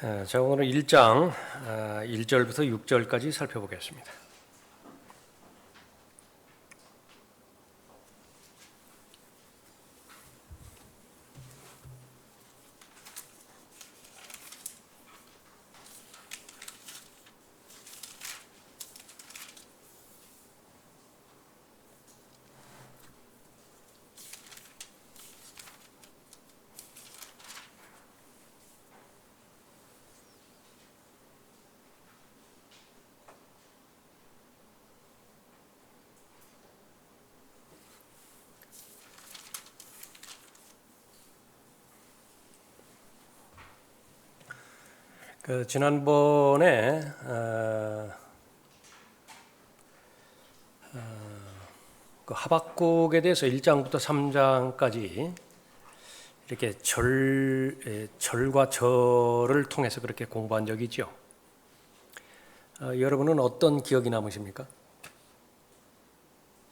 자, 오늘 1장 1절부터 6절까지 살펴보겠습니다. 지난번에 그 하박국에 대해서 1장부터 3장까지 이렇게 절과 절을 통해서 그렇게 공부한 적이 있죠. 여러분은 어떤 기억이 남으십니까?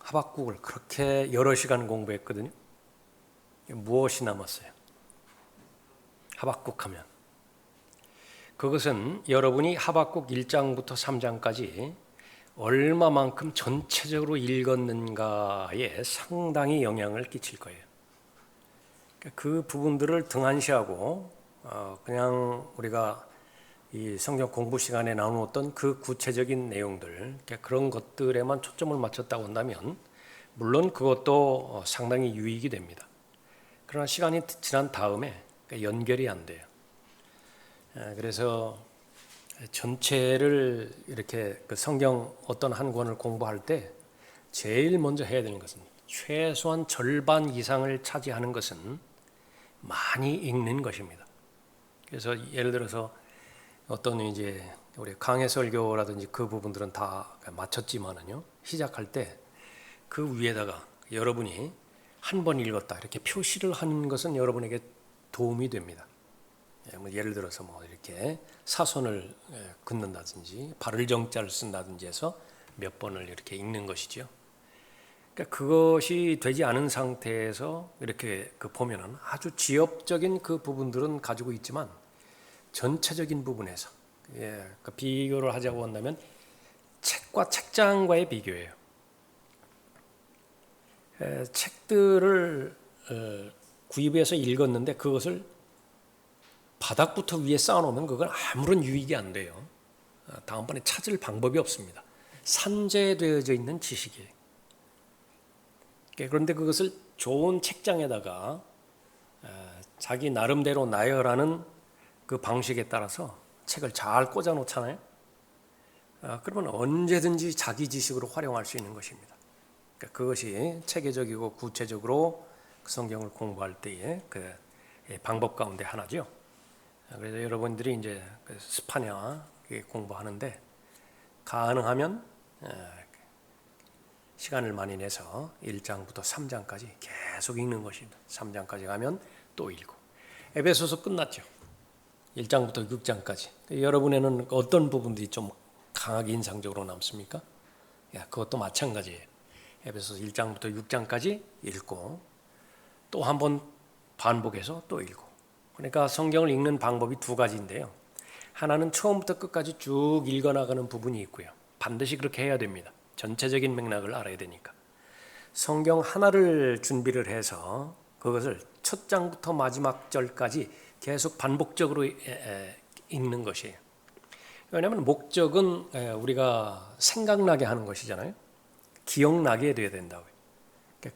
하박국을 그렇게 여러 시간 공부했거든요. 무엇이 남았어요? 하박국 하면 그것은 여러분이 하박국 1장부터 3장까지 얼마만큼 전체적으로 읽었는가에 상당히 영향을 끼칠 거예요. 그 부분들을 등한시하고 그냥 우리가 이 성경 공부 시간에 나누었던 그 구체적인 내용들, 그런 것들에만 초점을 맞췄다고 한다면 물론 그것도 상당히 유익이 됩니다. 그러나 시간이 지난 다음에 연결이 안 돼요. 그래서 전체를 이렇게 그 성경 어떤 한 권을 공부할 때 제일 먼저 해야 되는 것은 최소한 절반 이상을 차지하는 것은 많이 읽는 것입니다. 그래서 예를 들어서 어떤 이제 우리 강해 설교라든지 그 부분들은 다 마쳤지만은요, 시작할 때 그 위에다가 여러분이 한 번 읽었다 이렇게 표시를 하는 것은 여러분에게 도움이 됩니다. 예를 들어서 뭐 이렇게 사선을 긋는다든지 발을 정자를 쓴다든지 해서 몇 번을 이렇게 읽는 것이죠. 그러니까 그것이 되지 않은 상태에서 이렇게 보면은 아주 지엽적인 그 부분들은 가지고 있지만 전체적인 부분에서 비교를 하자고 한다면 책과 책장과의 비교예요. 책들을 구입해서 읽었는데 그것을 바닥부터 위에 쌓아놓으면 그건 아무런 유익이 안 돼요. 다음번에 찾을 방법이 없습니다. 산재되어져 있는 지식이에요. 그런데 그것을 좋은 책장에다가 자기 나름대로 나열하는 그 방식에 따라서 책을 잘 꽂아 놓잖아요. 그러면 언제든지 자기 지식으로 활용할 수 있는 것입니다. 그것이 체계적이고 구체적으로 성경을 공부할 때의 그 방법 가운데 하나죠. 그래서 여러분들이 이제 스파냐 공부하는데 가능하면 시간을 많이 내서 1장부터 3장까지 계속 읽는 것입니다. 3장까지 가면 또 읽고. 에베소서 끝났죠. 1장부터 6장까지. 여러분에는 어떤 부분들이 좀 강하게 인상적으로 남습니까? 그것도 마찬가지예요. 에베소서 1장부터 6장까지 읽고 또 한 번 반복해서 또 읽고. 그러니까 성경을 읽는 방법이 두 가지인데요. 하나는 처음부터 끝까지 쭉 읽어나가는 부분이 있고요. 반드시 그렇게 해야 됩니다. 전체적인 맥락을 알아야 되니까. 성경 하나를 준비를 해서 그것을 첫 장부터 마지막 절까지 계속 반복적으로 읽는 것이에요. 왜냐하면 목적은 우리가 생각나게 하는 것이잖아요. 기억나게 돼야 된다고요.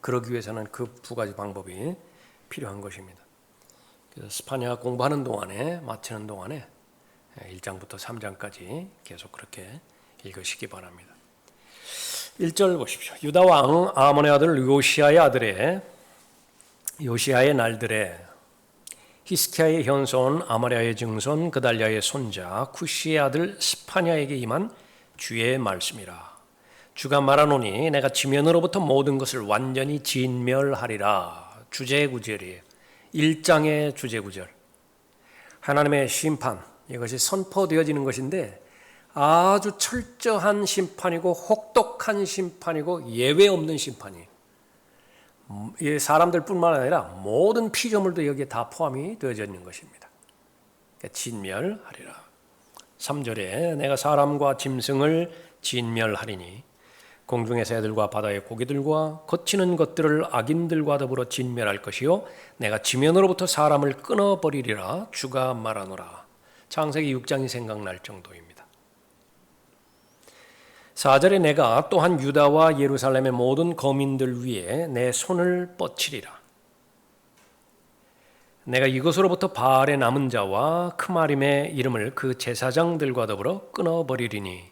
그러기 위해서는 그 두 가지 방법이 필요한 것입니다. 그래서 스파냐 공부하는 동안에 마치는 동안에 1장부터 3장까지 계속 그렇게 읽으시기 바랍니다. 1절 보십시오. 유다 왕 아몬의 아들 요시야의 날들에 히스키야의 현손 아마랴의 증손 그달랴의 손자 쿠시의 아들 스파냐에게 임한 주의 말씀이라. 주가 말하노니 내가 지면으로부터 모든 것을 완전히 진멸하리라. 주제구절이에요. 1장의 주제구절. 하나님의 심판, 이것이 선포되어지는 것인데 아주 철저한 심판이고 혹독한 심판이고 예외 없는 심판이에요. 사람들뿐만 아니라 모든 피조물도 여기에 다 포함이 되어져 있는 것입니다. 진멸하리라. 3절에 내가 사람과 짐승을 진멸하리니 공중의 새들과 바다의 고기들과 거치는 것들을 악인들과 더불어 진멸할 것이요 내가 지면으로부터 사람을 끊어버리리라 주가 말하노라. 창세기 6장이 생각날 정도입니다. 4절에 내가 또한 유다와 예루살렘의 모든 거민들 위에 내 손을 뻗치리라. 내가 이것으로부터 바알의 남은 자와 크마림의 이름을 그 제사장들과 더불어 끊어버리리니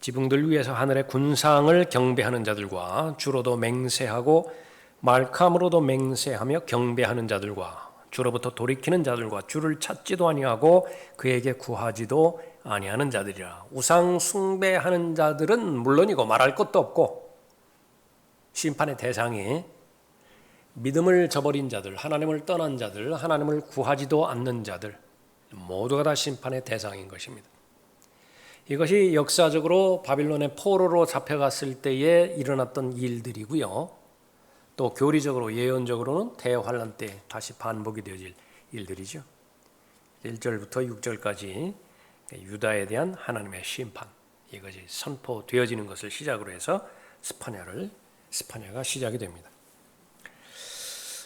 지붕들 위에서 하늘의 군상을 경배하는 자들과 주로도 맹세하고 말캄으로도 맹세하며 경배하는 자들과 주로부터 돌이키는 자들과 주를 찾지도 아니하고 그에게 구하지도 아니하는 자들이라. 우상 숭배하는 자들은 물론이고 말할 것도 없고 심판의 대상이 믿음을 저버린 자들, 하나님을 떠난 자들, 하나님을 구하지도 않는 자들 모두가 다 심판의 대상인 것입니다. 이것이 역사적으로 바빌론의 포로로 잡혀갔을 때에 일어났던 일들이고요. 또 교리적으로 예언적으로는 대환란 때 다시 반복이 되어질 일들이죠. 1절부터 6절까지 유다에 대한 하나님의 심판 이것이 선포되어지는 것을 시작으로 해서 스파냐가 시작이 됩니다.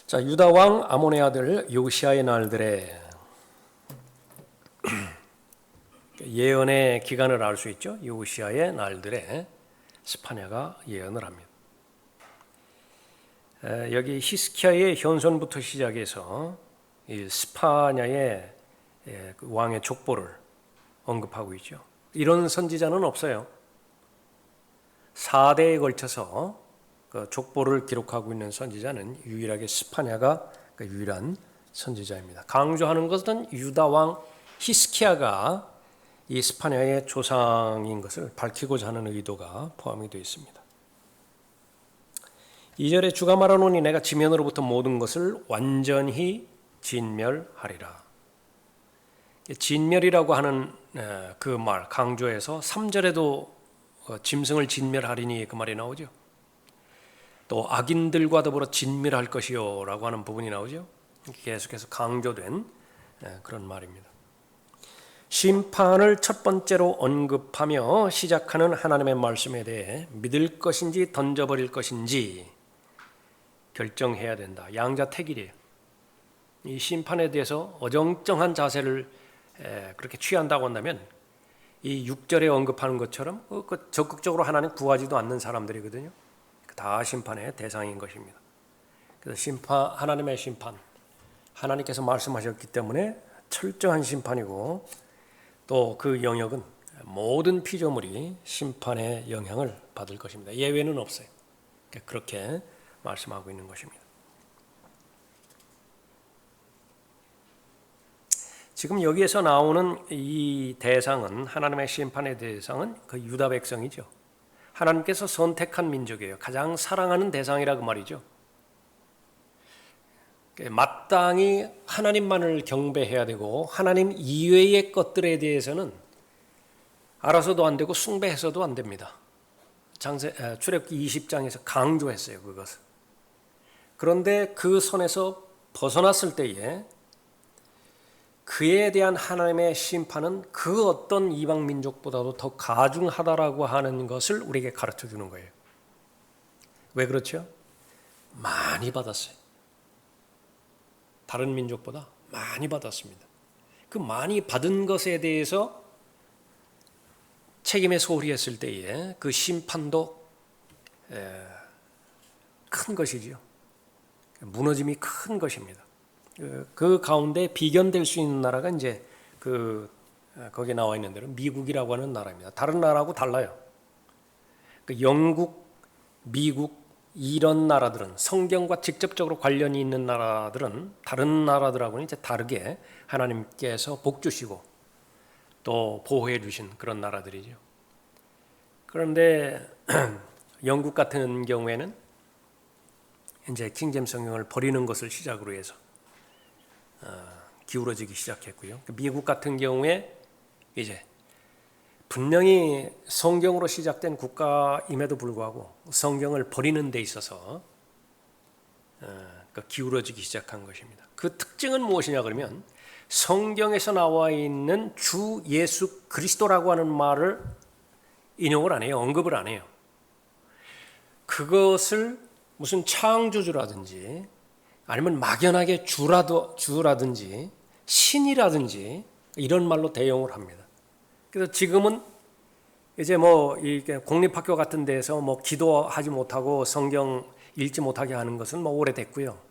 자, 유다 왕 아몬의 아들 요시아의 날들에 예언의 기간을 알 수 있죠. 요시아의 날들에 스파냐가 예언을 합니다. 여기 히스키야의 현손부터 시작해서 이 스파냐의 왕의 족보를 언급하고 있죠. 이런 선지자는 없어요. 4대에 걸쳐서 그 족보를 기록하고 있는 선지자는 유일하게 스파냐가 그 유일한 선지자입니다. 강조하는 것은 유다 왕 히스키야가 이 스파냐의 조상인 것을 밝히고자 하는 의도가 포함이 되어 있습니다. 2절에 주가 말하노니 내가 지면으로부터 모든 것을 완전히 진멸하리라. 진멸이라고 하는 그 말 강조해서 3절에도 짐승을 진멸하리니 그 말이 나오죠. 또 악인들과 더불어 진멸할 것이요 라고 하는 부분이 나오죠. 계속해서 강조된 그런 말입니다. 심판을 첫 번째로 언급하며 시작하는 하나님의 말씀에 대해 믿을 것인지 던져버릴 것인지 결정해야 된다. 양자택일이에요. 이 심판에 대해서 어정쩡한 자세를 그렇게 취한다고 한다면 이 6절에 언급하는 것처럼 적극적으로 하나님 구하지도 않는 사람들이거든요. 다 심판의 대상인 것입니다. 그래서 하나님의 심판, 하나님께서 말씀하셨기 때문에 철저한 심판이고 또 그 영역은 모든 피조물이 심판의 영향을 받을 것입니다. 예외는 없어요. 그렇게 말씀하고 있는 것입니다. 지금 여기에서 나오는 이 대상은 하나님의 심판의 대상은 그 유다 백성이죠. 하나님께서 선택한 민족이에요. 가장 사랑하는 대상이라고 말이죠. 마땅히 하나님만을 경배해야 되고 하나님 이외의 것들에 대해서는 알아서도 안 되고 숭배해서도 안 됩니다. 출애굽기 20장에서 강조했어요. 그것을. 그런데 그 선에서 벗어났을 때에 그에 대한 하나님의 심판은 그 어떤 이방 민족보다도 더 가중하다라고 하는 것을 우리에게 가르쳐 주는 거예요. 왜 그렇죠? 많이 받았어요. 다른 민족보다 많이 받았습니다. 그 많이 받은 것에 대해서 책임에 소홀히 했을 때에 그 심판도 큰 것이죠. 무너짐이 큰 것입니다. 그 가운데 비견될 수 있는 나라가 이제 거기에 나와 있는 대로 미국이라고 하는 나라입니다. 다른 나라하고 달라요. 영국, 미국 이런 나라들은 성경과 직접적으로 관련이 있는 나라들은 다른 나라들하고는 이제 다르게 하나님께서 복 주시고 또 보호해 주신 그런 나라들이죠. 그런데 영국 같은 경우에는 이제 킹제임스 성경을 버리는 것을 시작으로 해서 기울어지기 시작했고요. 미국 같은 경우에 이제 분명히 성경으로 시작된 국가임에도 불구하고 성경을 버리는 데 있어서 기울어지기 시작한 것입니다. 그 특징은 무엇이냐 그러면 성경에서 나와 있는 주 예수 그리스도라고 하는 말을 인용을 안 해요. 언급을 안 해요. 그것을 무슨 창조주라든지 아니면 막연하게 주라든지 신이라든지 이런 말로 대용을 합니다. 그래서 지금은 이제 뭐 이게 공립학교 같은 데서 뭐 기도하지 못하고 성경 읽지 못하게 하는 것은 뭐 오래됐고요.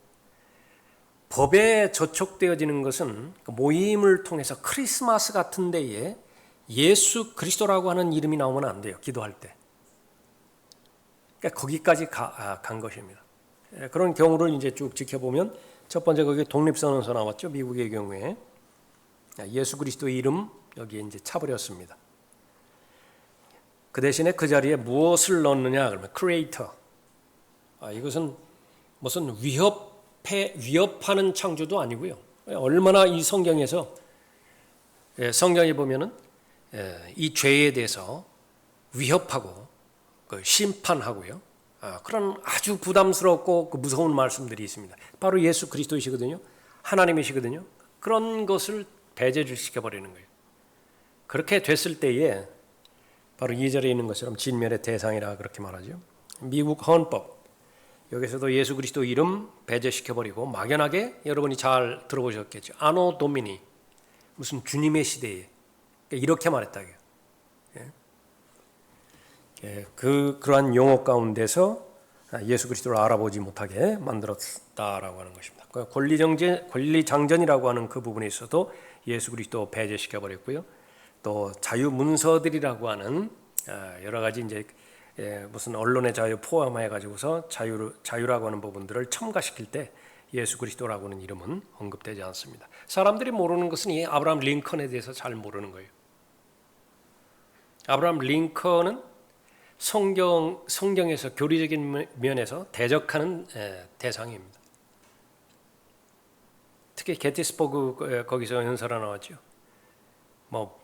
법에 저촉되어지는 것은 모임을 통해서 크리스마스 같은 데에 예수 그리스도라고 하는 이름이 나오면 안 돼요. 기도할 때. 그러니까 거기까지 간 것입니다. 그런 경우를 이제 쭉 지켜보면 첫 번째 거기 독립선언서 나왔죠. 미국의 경우에 예수 그리스도의 이름 여기에 이제 차버렸습니다. 그 대신에 그 자리에 무엇을 넣느냐 그러면 크리에이터. 이것은 무슨 위협하는 창조도 아니고요. 얼마나 이 성경에서 성경에 보면은 이 죄에 대해서 위협하고 심판하고요. 그런 아주 부담스럽고 무서운 말씀들이 있습니다. 바로 예수 그리스도이시거든요. 하나님이시거든요. 그런 것을 배제를 시켜버리는 거예요. 그렇게 됐을 때에 바로 2절에 있는 것처럼 진멸의 대상이라 그렇게 말하죠. 미국 헌법 여기서도 예수 그리스도 이름 배제시켜버리고 막연하게 여러분이 잘 들어보셨겠죠. 아노 도미니 무슨 주님의 시대에 이렇게 말했다. 그러한 용어 가운데서 예수 그리스도를 알아보지 못하게 만들었다라고 하는 것입니다. 권리장전이라고 하는 그 부분에 있어도 예수 그리스도 배제시켜버렸고요. 또 자유문서들이라고 하는 여러 가지 이제 무슨 언론의 자유 포함해 가지고서 자유라고 하는 부분들을 첨가시킬 때 예수 그리스도라고 하는 이름은 언급되지 않습니다. 사람들이 모르는 것은 이 아브라함 링컨에 대해서 잘 모르는 거예요. 아브라함 링컨은 성경에서 교리적인 면에서 대적하는 대상입니다. 특히 게티스버그 거기서 연설가 나왔죠. 뭐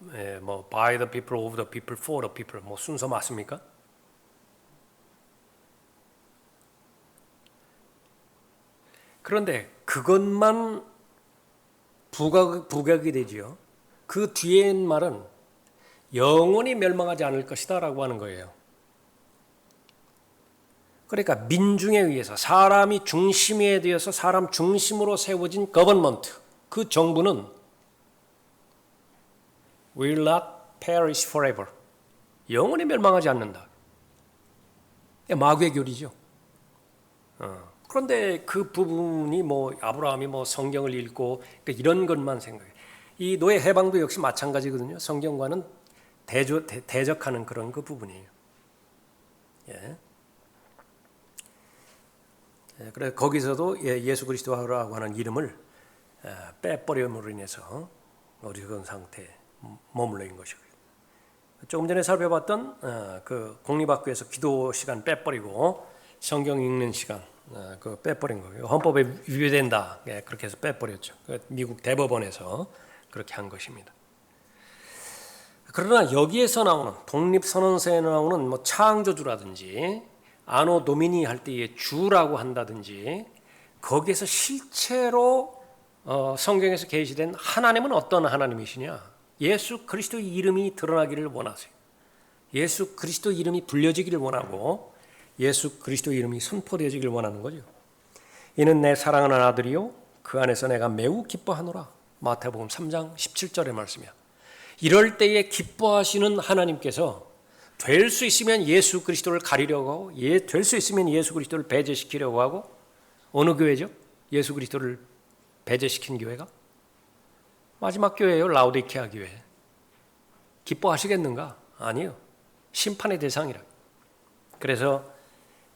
by the people, of the people, for the people 뭐 순서 맞습니까? 그런데 그것만 부각이 되지요. 그 뒤에 말은 영원히 멸망하지 않을 것이다라고 하는 거예요. 그러니까 민중에 의해서 사람이 중심에 되어서 사람 중심으로 세워진 거버먼트 그 정부는 will not perish forever. 영원히 멸망하지 않는다. 마귀의 교리죠. 그런데 그 부분이 뭐 아브라함이 뭐 성경을 읽고 그러니까 이런 것만 생각해. 이 노예 해방도 역시 마찬가지거든요. 성경과는 대적하는 그런 그 부분이에요. 예. 그래 거기서도 예수 그리스도라고 하는 이름을 빼버림으로 인해서 어리석은 상태에 머물러 있는 것이고요. 조금 전에 살펴봤던 그 공립학교에서 기도 시간 빼버리고 성경 읽는 시간 그 빼버린 거예요. 헌법에 위배된다. 그렇게 해서 빼버렸죠. 미국 대법원에서 그렇게 한 것입니다. 그러나 여기에서 나오는 독립선언서에 나오는 뭐 창조주라든지 아노 도미니 할 때의 주라고 한다든지 거기에서 실제로 성경에서 계시된 하나님은 어떤 하나님이시냐? 예수 그리스도의 이름이 드러나기를 원하세요. 예수 그리스도 이름이 불려지기를 원하고 예수 그리스도 이름이 선포되어지기를 원하는 거죠. 이는 내 사랑하는 아들이요 그 안에서 내가 매우 기뻐하노라. 마태복음 3장 17절의 말씀이야. 이럴 때에 기뻐하시는 하나님께서 될 수 있으면 예수 그리스도를 가리려고 하고 될 수 있으면 예수 그리스도를 배제시키려고 하고 어느 교회죠? 예수 그리스도를 배제시킨 교회가? 마지막 교회예요. 라오디케아 교회. 기뻐하시겠는가? 아니요. 심판의 대상이라. 그래서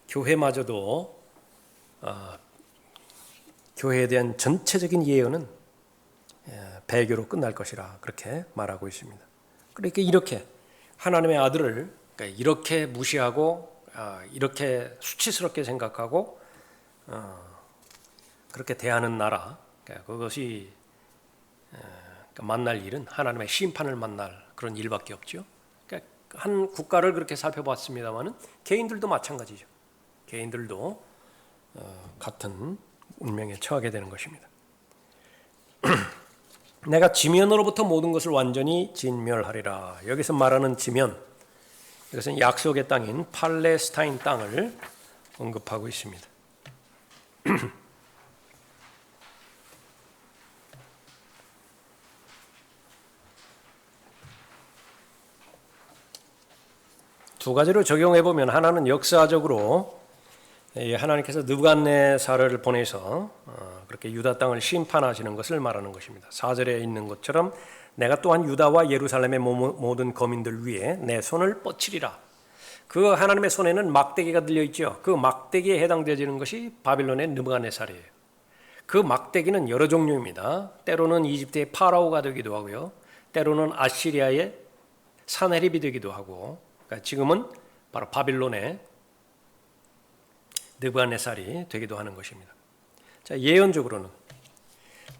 교회마저도 교회에 대한 전체적인 예언은 배교로 끝날 것이라 그렇게 말하고 있습니다. 그러니까 이렇게 하나님의 아들을 이렇게 무시하고 이렇게 수치스럽게 생각하고 그렇게 대하는 나라 그것이 만날 일은 하나님의 심판을 만날 그런 일밖에 없죠. 그러니까 한 국가를 그렇게 살펴봤습니다만은 개인들도 마찬가지죠. 개인들도 같은 운명에 처하게 되는 것입니다. 내가 지면으로부터 모든 것을 완전히 진멸하리라. 여기서 말하는 지면, 이것은 약속의 땅인 팔레스타인 땅을 언급하고 있습니다. 두 가지로 적용해 보면, 하나는 역사적으로 하나님께서 느부갓네살을 보내서 그렇게 유다 땅을 심판하시는 것을 말하는 것입니다. 4절에 있는 것처럼 내가 또한 유다와 예루살렘의 모든 거민들 위에 내 손을 뻗치리라. 그 하나님의 손에는 막대기가 들려 있죠. 그 막대기에 해당되는 것이 바빌론의 느부갓네살이에요. 그 막대기는 여러 종류입니다. 때로는 이집트의 파라오가 되기도 하고요. 때로는 아시리아의 사네립이 되기도 하고, 그러니까 지금은 바로 바빌론의 느부갓네살이 되기도 하는 것입니다. 자, 예언적으로는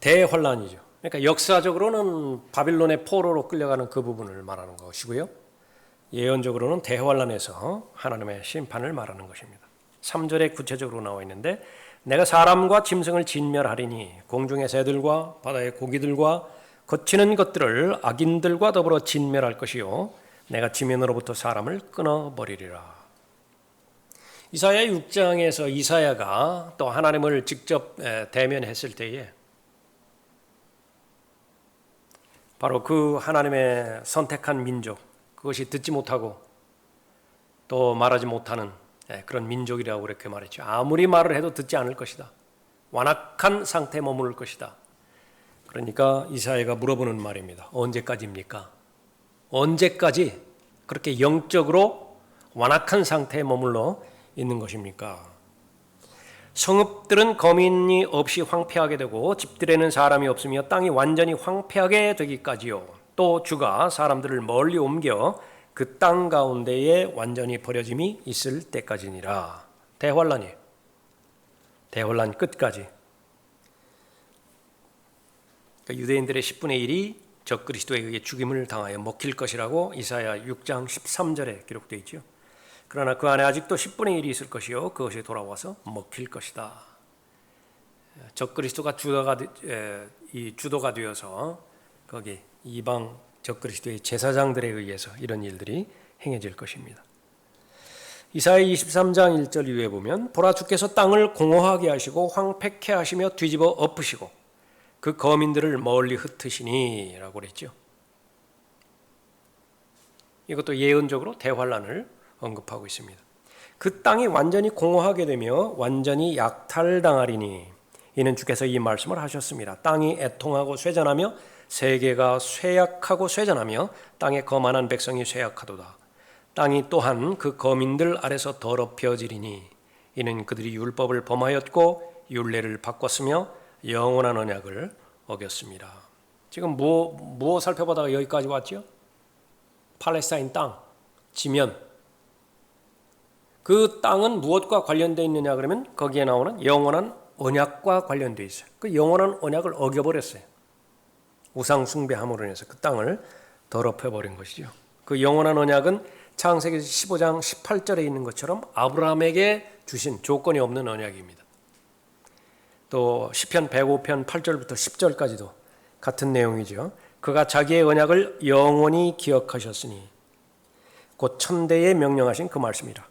대환란이죠. 그러니까 역사적으로는 바빌론의 포로로 끌려가는 그 부분을 말하는 것이고요. 예언적으로는 대환란에서 하나님의 심판을 말하는 것입니다. 3절에 구체적으로 나와 있는데, 내가 사람과 짐승을 진멸하리니 공중의 새들과 바다의 고기들과 거치는 것들을 악인들과 더불어 진멸할 것이요 내가 지면으로부터 사람을 끊어버리리라. 이사야 6장에서 이사야가 또 하나님을 직접 대면했을 때에 바로 그 하나님의 선택한 민족, 그것이 듣지 못하고 또 말하지 못하는 그런 민족이라고 그렇게 말했죠. 아무리 말을 해도 듣지 않을 것이다. 완악한 상태에 머무를 것이다. 그러니까 이사야가 물어보는 말입니다. 언제까지입니까? 언제까지 그렇게 영적으로 완악한 상태에 머물러 있는 것입니까? 성읍들은 거민이 없이 황폐하게 되고 집들에는 사람이 없으며 땅이 완전히 황폐하게 되기까지요. 또 주가 사람들을 멀리 옮겨 그 땅 가운데에 완전히 버려짐이 있을 때까지니라. 대환란이에요. 대환란 끝까지. 그러니까 유대인들의 10분의 1이 적그리스도에 의해 죽임을 당하여 먹힐 것이라고 이사야 6장 13절에 기록되어 있죠. 그러나 그 안에 아직도 10분의 1이 있을 것이요 그것이 돌아와서 먹힐 것이다. 적그리스도가 주도가 되어서 거기 이방 적그리스도의 제사장들에 의해서 이런 일들이 행해질 것입니다. 이사야 23장 1절 이후에 보면 보라 주께서 땅을 공허하게 하시고 황폐케 하시며 뒤집어 엎으시고 그 거민들을 멀리 흩으시니 라고 그랬죠. 이것도 예언적으로 대환란을 언급하고 있습니다. 그 땅이 완전히 공허하게 되며 완전히 약탈당하리니 이는 주께서 이 말씀을 하셨습니다. 땅이 애통하고 쇠잔하며 세계가 쇠약하고 쇠잔하며 땅에 거만한 백성이 쇠약하도다. 땅이 또한 그 거민들 아래서 더럽혀지리니 이는 그들이 율법을 범하였고 율례를 바꿨으며 영원한 언약을 어겼습니다. 지금 무엇 살펴보다가 여기까지 왔죠? 팔레스타인 땅, 지면. 그 땅은 무엇과 관련되어 있느냐 그러면 거기에 나오는 영원한 언약과 관련되어 있어요. 그 영원한 언약을 어겨버렸어요. 우상 숭배함으로 인해서 그 땅을 더럽혀버린 것이죠. 그 영원한 언약은 창세기 15장 18절에 있는 것처럼 아브라함에게 주신 조건이 없는 언약입니다. 또 시편 105편 8절부터 10절까지도 같은 내용이죠. 그가 자기의 언약을 영원히 기억하셨으니 곧 천대에 명령하신 그 말씀이라.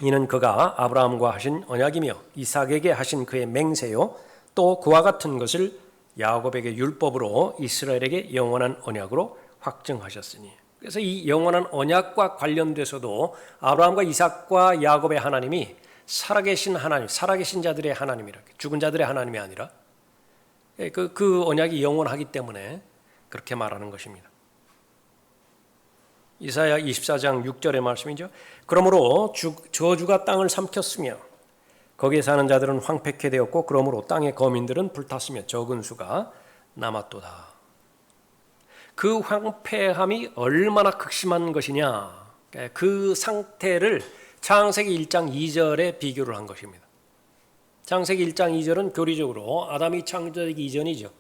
이는 그가 아브라함과 하신 언약이며 이삭에게 하신 그의 맹세요 또 그와 같은 것을 야곱에게 율법으로 이스라엘에게 영원한 언약으로 확증하셨으니. 그래서 이 영원한 언약과 관련돼서도 아브라함과 이삭과 야곱의 하나님이 살아계신 하나님, 살아계신 자들의 하나님이라, 죽은 자들의 하나님이 아니라 그 언약이 영원하기 때문에 그렇게 말하는 것입니다. 이사야 24장 6절의 말씀이죠. 그러므로 저주가 땅을 삼켰으며 거기에 사는 자들은 황폐케 되었고 그러므로 땅의 거민들은 불탔으며 적은 수가 남았도다. 그 황폐함이 얼마나 극심한 것이냐, 그 상태를 창세기 1장 2절에 비교를 한 것입니다. 창세기 1장 2절은 교리적으로 아담이 창조되기 이전이죠.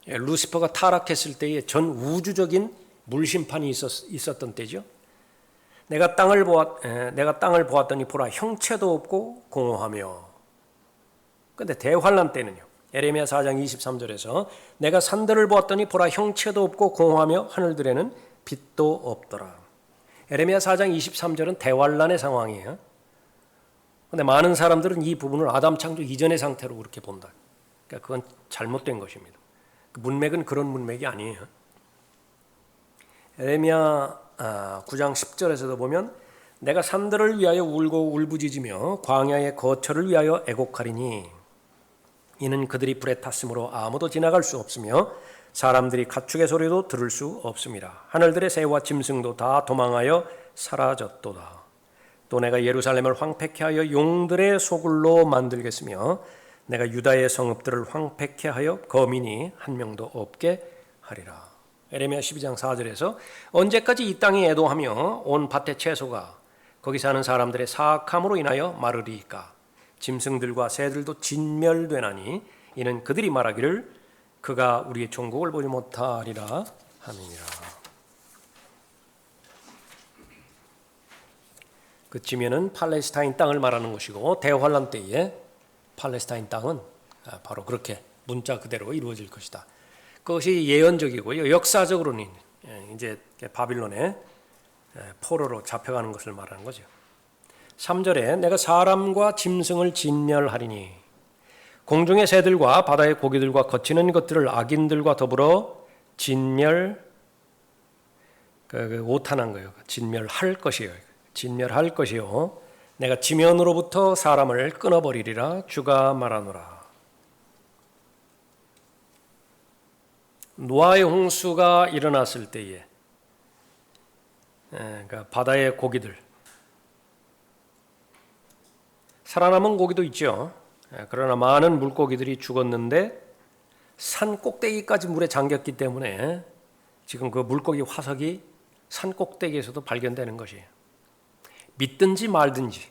루시퍼가 타락했을 때의 전 우주적인 물심판이 있었던 때죠. 내가 땅을 보았더니 보라 형체도 없고 공허하며. 그런데 대환란 때는요. 에레미야 4장 23절에서 내가 산들을 보았더니 보라 형체도 없고 공허하며 하늘들에는 빛도 없더라. 에레미야 4장 23절은 대환란의 상황이에요. 그런데 많은 사람들은 이 부분을 아담 창조 이전의 상태로 그렇게 본다. 그러니까 그건 잘못된 것입니다. 그 문맥은 그런 문맥이 아니에요. 에레미야 9장 10절에서도 보면 내가 산들을 위하여 울고 울부짖으며 광야의 거처를 위하여 애곡하리니 이는 그들이 불에 탔으므로 아무도 지나갈 수 없으며 사람들이 가축의 소리도 들을 수 없습니다. 하늘들의 새와 짐승도 다 도망하여 사라졌도다. 또 내가 예루살렘을 황폐케 하여 용들의 소굴로 만들겠으며 내가 유다의 성읍들을 황폐케 하여 거민이 한 명도 없게 하리라. 에레미야 12장 4절에서 언제까지 이 땅이 애도하며 온 밭의 채소가 거기 사는 사람들의 사악함으로 인하여 마르리이까. 짐승들과 새들도 진멸되나니 이는 그들이 말하기를 그가 우리의 종국을 보지 못하리라 함이니라. 그치면은 팔레스타인 땅을 말하는 것이고 대환란 때에 팔레스타인 땅은 바로 그렇게 문자 그대로 이루어질 것이다. 그것이 예언적이고요. 역사적으로는 이제 바빌론의 포로로 잡혀가는 것을 말하는 거죠. 3절에 내가 사람과 짐승을 진멸하리니 공중의 새들과 바다의 고기들과 거치는 것들을 악인들과 더불어 오탄한 거예요. 진멸할 것이에요. 진멸할 것이요. 내가 지면으로부터 사람을 끊어버리리라 주가 말하노라. 노아의 홍수가 일어났을 때에 그러니까 바다의 고기들 살아남은 고기도 있죠. 그러나 많은 물고기들이 죽었는데 산 꼭대기까지 물에 잠겼기 때문에 지금 그 물고기 화석이 산 꼭대기에서도 발견되는 것이에요. 믿든지 말든지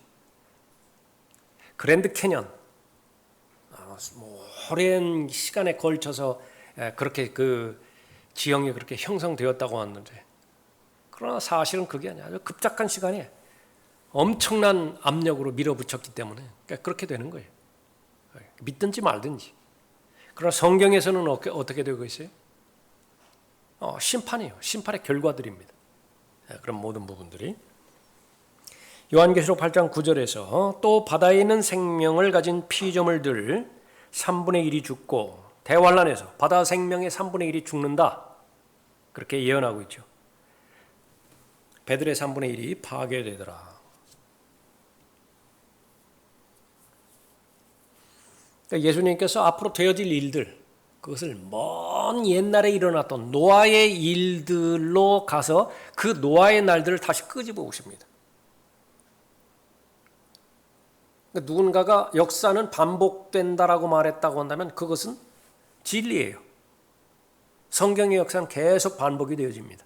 그랜드 캐년 오랜 시간에 걸쳐서 그렇게 그 지형이 그렇게 형성되었다고 하는데 그러나 사실은 그게 아니라 아주 급작한 시간에 엄청난 압력으로 밀어붙였기 때문에 그렇게 되는 거예요. 믿든지 말든지. 그러나 성경에서는 어떻게 되고 있어요? 심판이에요. 심판의 결과들입니다. 그런 모든 부분들이. 요한계시록 8장 9절에서 또 바다에 있는 생명을 가진 피조물들 3분의 1이 죽고 대환란에서 바다 생명의 3분의 1이 죽는다. 그렇게 예언하고 있죠. 배들의 3분의 1이 파괴되더라. 그러니까 예수님께서 앞으로 되어질 일들, 그것을 먼 옛날에 일어났던 노아의 일들로 가서 그 노아의 날들을 다시 끄집어 오십니다. 그러니까 누군가가 역사는 반복된다라고 말했다고 한다면 그것은 진리예요. 성경의 역사는 계속 반복이 되어집니다.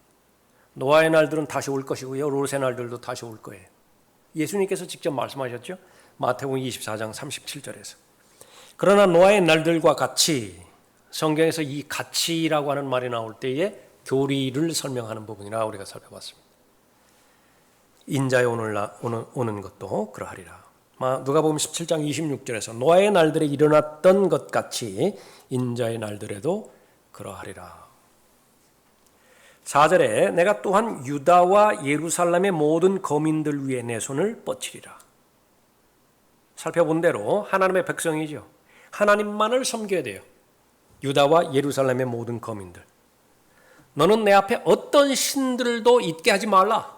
노아의 날들은 다시 올 것이고요. 롯의 날들도 다시 올 거예요. 예수님께서 직접 말씀하셨죠. 마태복음 24장 37절에서. 그러나 노아의 날들과 같이 성경에서 이 같이라고 하는 말이 나올 때에 교리를 설명하는 부분이라 우리가 살펴봤습니다. 인자에 오는 것도 그러하리라. 누가복음 17장 26절에서 노아의 날들에 일어났던 것 같이 인자의 날들에도 그러하리라. 4절에 내가 또한 유다와 예루살렘의 모든 거민들 위에 내 손을 뻗치리라. 살펴본 대로 하나님의 백성이죠. 하나님만을 섬겨야 돼요. 유다와 예루살렘의 모든 거민들. 너는 내 앞에 어떤 신들도 있게 하지 말라.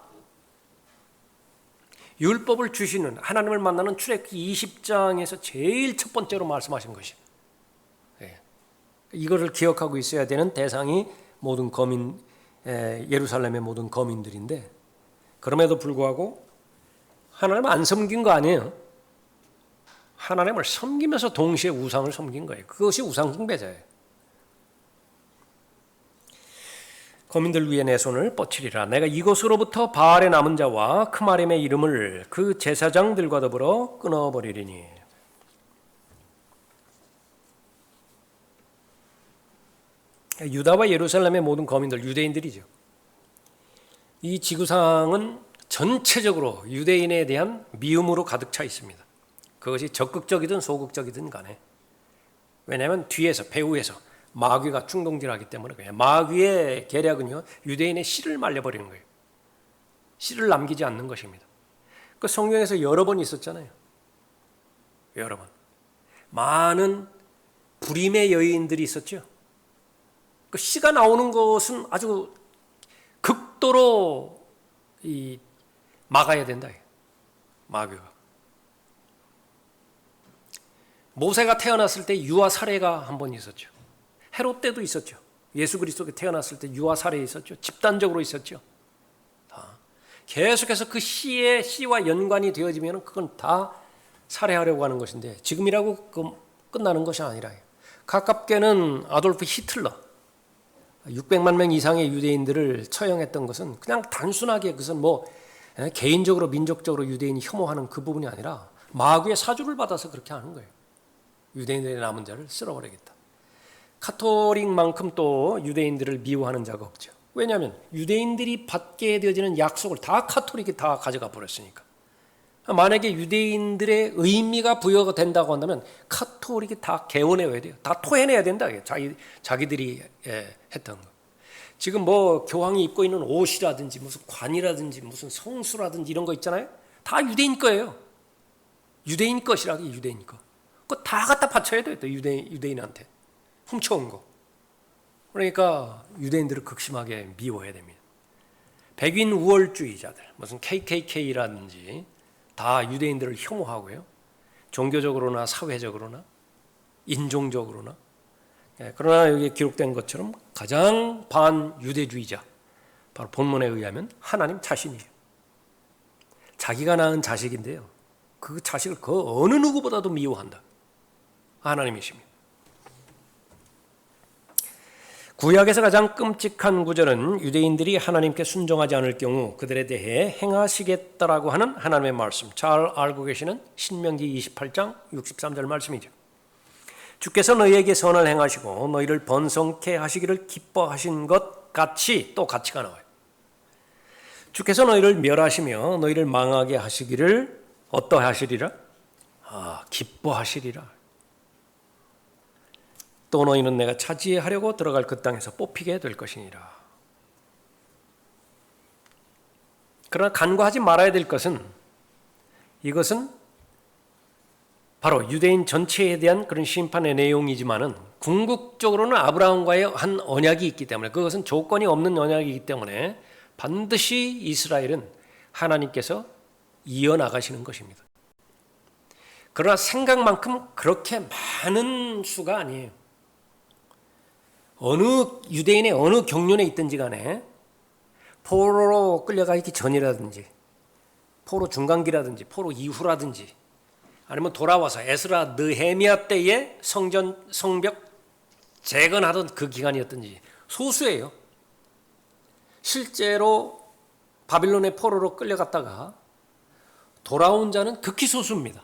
율법을 주시는 하나님을 만나는 출애굽기 20장에서 제일 첫 번째로 말씀하신 것입니다. 이거를 기억하고 있어야 되는 대상이 모든 거민, 예루살렘의 모든 거민들인데 그럼에도 불구하고 하나님을 안 섬긴 거 아니에요. 하나님을 섬기면서 동시에 우상을 섬긴 거예요. 그것이 우상 숭배자예요. 거민들 위에 내 손을 뻗치리라. 내가 이곳으로부터 바알의 남은 자와 크마림의 이름을 그 제사장들과 더불어 끊어버리리니. 유다와 예루살렘의 모든 거민들, 유대인들이죠. 이 지구상은 전체적으로 유대인에 대한 미움으로 가득 차 있습니다. 그것이 적극적이든 소극적이든 간에 왜냐하면 뒤에서 배후에서 마귀가 충동질하기 때문에 그래요. 마귀의 계략은요, 유대인의 씨를 말려버리는 거예요. 씨를 남기지 않는 것입니다. 그 성경에서 여러 번 있었잖아요. 여러 번. 많은 불임의 여인들이 있었죠. 그 씨가 나오는 것은 아주 극도로 막아야 된다. 마귀가. 모세가 태어났을 때 유아 살해가 한 번 있었죠. 헤롯 때도 있었죠. 예수 그리스도가 태어났을 때 유아 살해 있었죠. 집단적으로 있었죠. 다. 계속해서 그 씨와 연관이 되어지면 그건 다 살해하려고 하는 것인데 지금이라고 끝나는 것이 아니라 가깝게는 아돌프 히틀러 600만 명 이상의 유대인들을 처형했던 것은 그냥 단순하게 그것은 개인적으로 민족적으로 유대인이 혐오하는 그 부분이 아니라 마귀의 사주를 받아서 그렇게 하는 거예요. 유대인들의 남은 자를 쓸어버리겠다. 카톨릭만큼 또 유대인들을 미워하는 자가 없죠. 왜냐하면 유대인들이 받게 되어지는 약속을 다 카톨릭이 다 가져가 버렸으니까. 만약에 유대인들의 의미가 부여가 된다고 한다면 카톨릭이 다 개원해야 돼요. 다 토해내야 된다. 자기들이 했던 거. 지금 교황이 입고 있는 옷이라든지 무슨 관이라든지 무슨 성수라든지 이런 거 있잖아요. 다 유대인 거예요. 유대인 것이라고 유대인 거. 그거 다 갖다 바쳐야 돼요. 또 유대인한테. 훔쳐온 거. 그러니까 유대인들을 극심하게 미워해야 됩니다. 백인 우월주의자들, 무슨 KKK라든지 다 유대인들을 혐오하고요. 종교적으로나 사회적으로나 인종적으로나. 그러나 여기 기록된 것처럼 가장 반유대주의자, 바로 본문에 의하면 하나님 자신이에요. 자기가 낳은 자식인데요. 그 자식을 그 어느 누구보다도 미워한다. 하나님이십니다. 구약에서 가장 끔찍한 구절은 유대인들이 하나님께 순종하지 않을 경우 그들에 대해 행하시겠다라고 하는 하나님의 말씀, 잘 알고 계시는 신명기 28장 63절 말씀이죠. 주께서 너희에게 선을 행하시고 너희를 번성케 하시기를 기뻐하신 것 같이, 또 같이가 나와요. 주께서 너희를 멸하시며 너희를 망하게 하시기를 어떠하시리라? 기뻐하시리라. 또 너희는 내가 차지하려고 들어갈 그 땅에서 뽑히게 될 것이니라. 그러나 간과하지 말아야 될 것은, 이것은 바로 유대인 전체에 대한 그런 심판의 내용이지만은 궁극적으로는 아브라함과의 한 언약이 있기 때문에, 그것은 조건이 없는 언약이기 때문에 반드시 이스라엘은 하나님께서 이어나가시는 것입니다. 그러나 생각만큼 그렇게 많은 수가 아니에요. 어느 유대인의 어느 경륜에 있든지 간에 포로로 끌려가기 전이라든지 포로 중간기라든지 포로 이후라든지 아니면 돌아와서 에스라 느헤미야 때에 성벽 재건하던 그 기간이었든지 소수예요. 실제로 바빌론의 포로로 끌려갔다가 돌아온 자는 극히 소수입니다.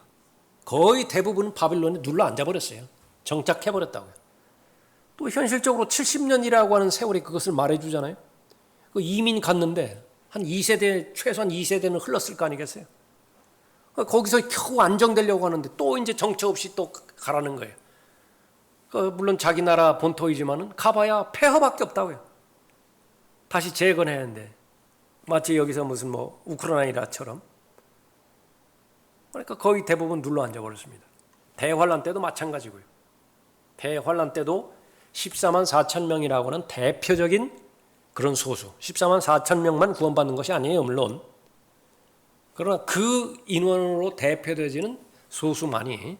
거의 대부분은 바빌론에 눌러 앉아버렸어요. 정착해버렸다고요. 또 현실적으로 70년이라고 하는 세월이 그것을 말해주잖아요. 그 이민 갔는데 한 2세대, 최소한 2세대는 흘렀을 거 아니겠어요? 거기서 겨우 안정되려고 하는데 또 이제 정처 없이 또 가라는 거예요. 물론 자기 나라 본토이지만은 가봐야 폐허밖에 없다고요. 다시 재건해야 하는데 마치 여기서 무슨 우크라이나처럼. 그러니까 거의 대부분 눌러 앉아버렸습니다. 대환란 때도 마찬가지고요. 대환란 때도 14만 4천 명이라고 하는 대표적인 그런 소수, 14만 4천 명만 구원받는 것이 아니에요, 물론. 그러나 그 인원으로 대표되어지는 소수만이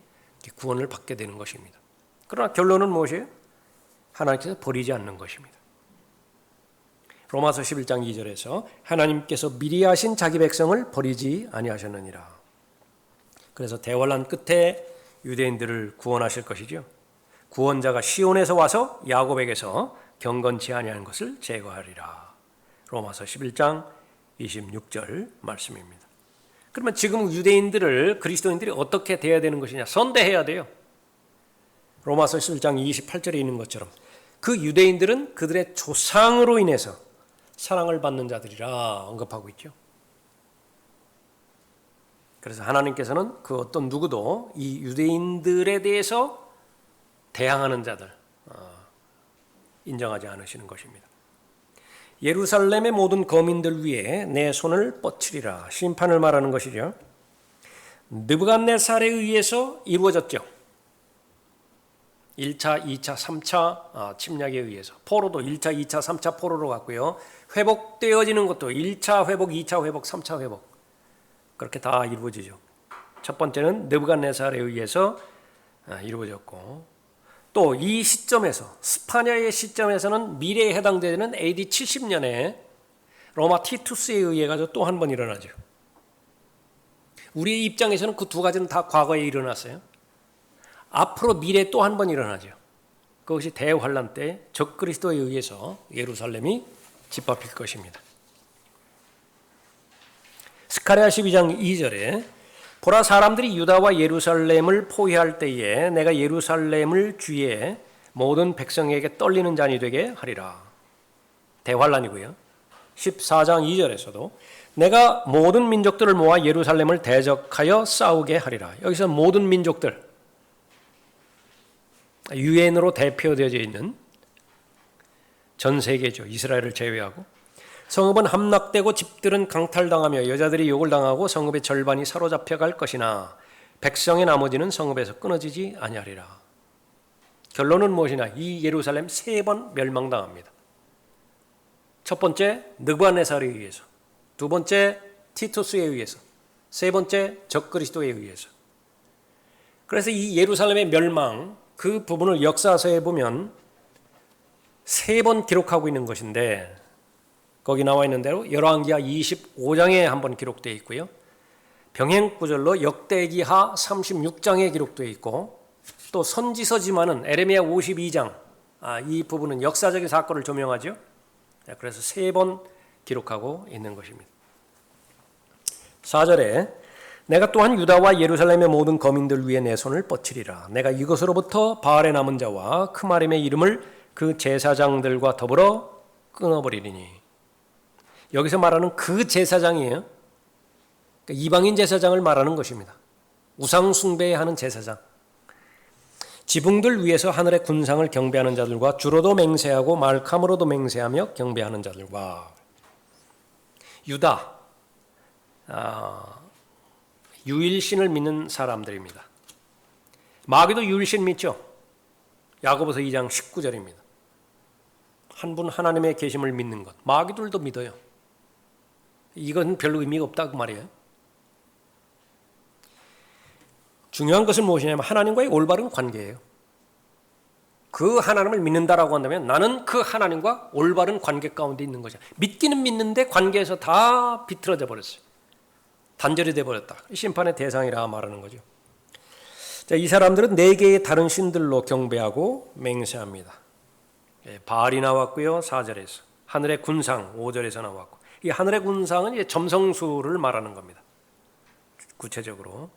구원을 받게 되는 것입니다. 그러나 결론은 무엇이에요? 하나님께서 버리지 않는 것입니다. 로마서 11장 2절에서 하나님께서 미리 하신 자기 백성을 버리지 아니하셨느니라. 그래서 대환란 끝에 유대인들을 구원하실 것이죠. 구원자가 시온에서 와서 야곱에게서 경건치 아니하는 것을 제거하리라. 로마서 11장 26절 말씀입니다. 그러면 지금 유대인들을 그리스도인들이 어떻게 돼야 되는 것이냐? 선대해야 돼요. 로마서 11장 28절에 있는 것처럼 그 유대인들은 그들의 조상으로 인해서 사랑을 받는 자들이라 언급하고 있죠. 그래서 하나님께서는 그 어떤 누구도 이 유대인들에 대해서 대항하는 자들 인정하지 않으시는 것입니다. 예루살렘의 모든 거민들 위에 내 손을 뻗치리라. 심판을 말하는 것이죠. 느부갓네살에 의해서 이루어졌죠. 1차, 2차, 3차 침략에 의해서 포로도 1차, 2차, 3차 포로로 갔고요. 회복되어지는 것도 1차 회복, 2차 회복, 3차 회복 그렇게 다 이루어지죠. 첫 번째는 느부갓네살에 의해서 이루어졌고 또 이 시점에서 스파냐의 시점에서는 미래에 해당되는 AD 70년에 로마 티투스에 의해 가지고 또 한 번 일어나죠. 우리의 입장에서는 그 두 가지는 다 과거에 일어났어요. 앞으로 미래에 또 한 번 일어나죠. 그것이 대환란 때 적그리스도에 의해서 예루살렘이 짓밟힐 것입니다. 스가랴 12장 2절에 보라 사람들이 유다와 예루살렘을 포위할 때에 내가 예루살렘을 주위에 모든 백성에게 떨리는 잔이 되게 하리라. 대환란이고요. 14장 2절에서도 내가 모든 민족들을 모아 예루살렘을 대적하여 싸우게 하리라. 여기서 모든 민족들 유엔으로 대표되어져 있는 전 세계죠. 이스라엘을 제외하고 성읍은 함락되고 집들은 강탈당하며 여자들이 욕을 당하고 성읍의 절반이 사로잡혀 갈 것이나 백성의 나머지는 성읍에서 끊어지지 아니하리라. 결론은 무엇이냐? 이 예루살렘 3번 멸망당합니다. 첫 번째 느부갓네살에 의해서, 두 번째 티투스에 의해서, 세 번째 적그리스도에 의해서. 그래서 이 예루살렘의 멸망 그 부분을 역사서에 보면 3번 기록하고 있는 것인데 거기 나와 있는 대로 열왕기하 25장에 한번 기록되어 있고요. 병행구절로 역대기하 36장에 기록되어 있고 또 선지서지만은 에레미야 52장 이 부분은 역사적인 사건을 조명하죠. 그래서 3번 기록하고 있는 것입니다. 4절에 내가 또한 유다와 예루살렘의 모든 거민들 위에 내 손을 뻗치리라. 내가 이것으로부터 바알의 남은 자와 크마림의 이름을 그 제사장들과 더불어 끊어버리리니. 여기서 말하는 그 제사장이에요. 그러니까 이방인 제사장을 말하는 것입니다. 우상 숭배하는 제사장. 지붕들 위에서 하늘의 군상을 경배하는 자들과 주로도 맹세하고 말캄으로도 맹세하며 경배하는 자들과. 유다 유일신을 믿는 사람들입니다. 마귀도 유일신 믿죠. 야고보서 2장 19절입니다. 한 분 하나님의 계심을 믿는 것. 마귀들도 믿어요. 이건 별로 의미가 없다 그 말이에요. 중요한 것은 무엇이냐면 하나님과의 올바른 관계예요. 그 하나님을 믿는다라고 한다면 나는 그 하나님과 올바른 관계 가운데 있는 거죠. 믿기는 믿는데 관계에서 다 비틀어져 버렸어요. 단절이 되어버렸다. 심판의 대상이라 말하는 거죠. 자, 이 사람들은 4개의 다른 신들로 경배하고 맹세합니다. 바알이 나왔고요. 4절에서. 하늘의 군상 5절에서 나왔고. 이 하늘의 군상은 이제 점성술을 말하는 겁니다. 구체적으로.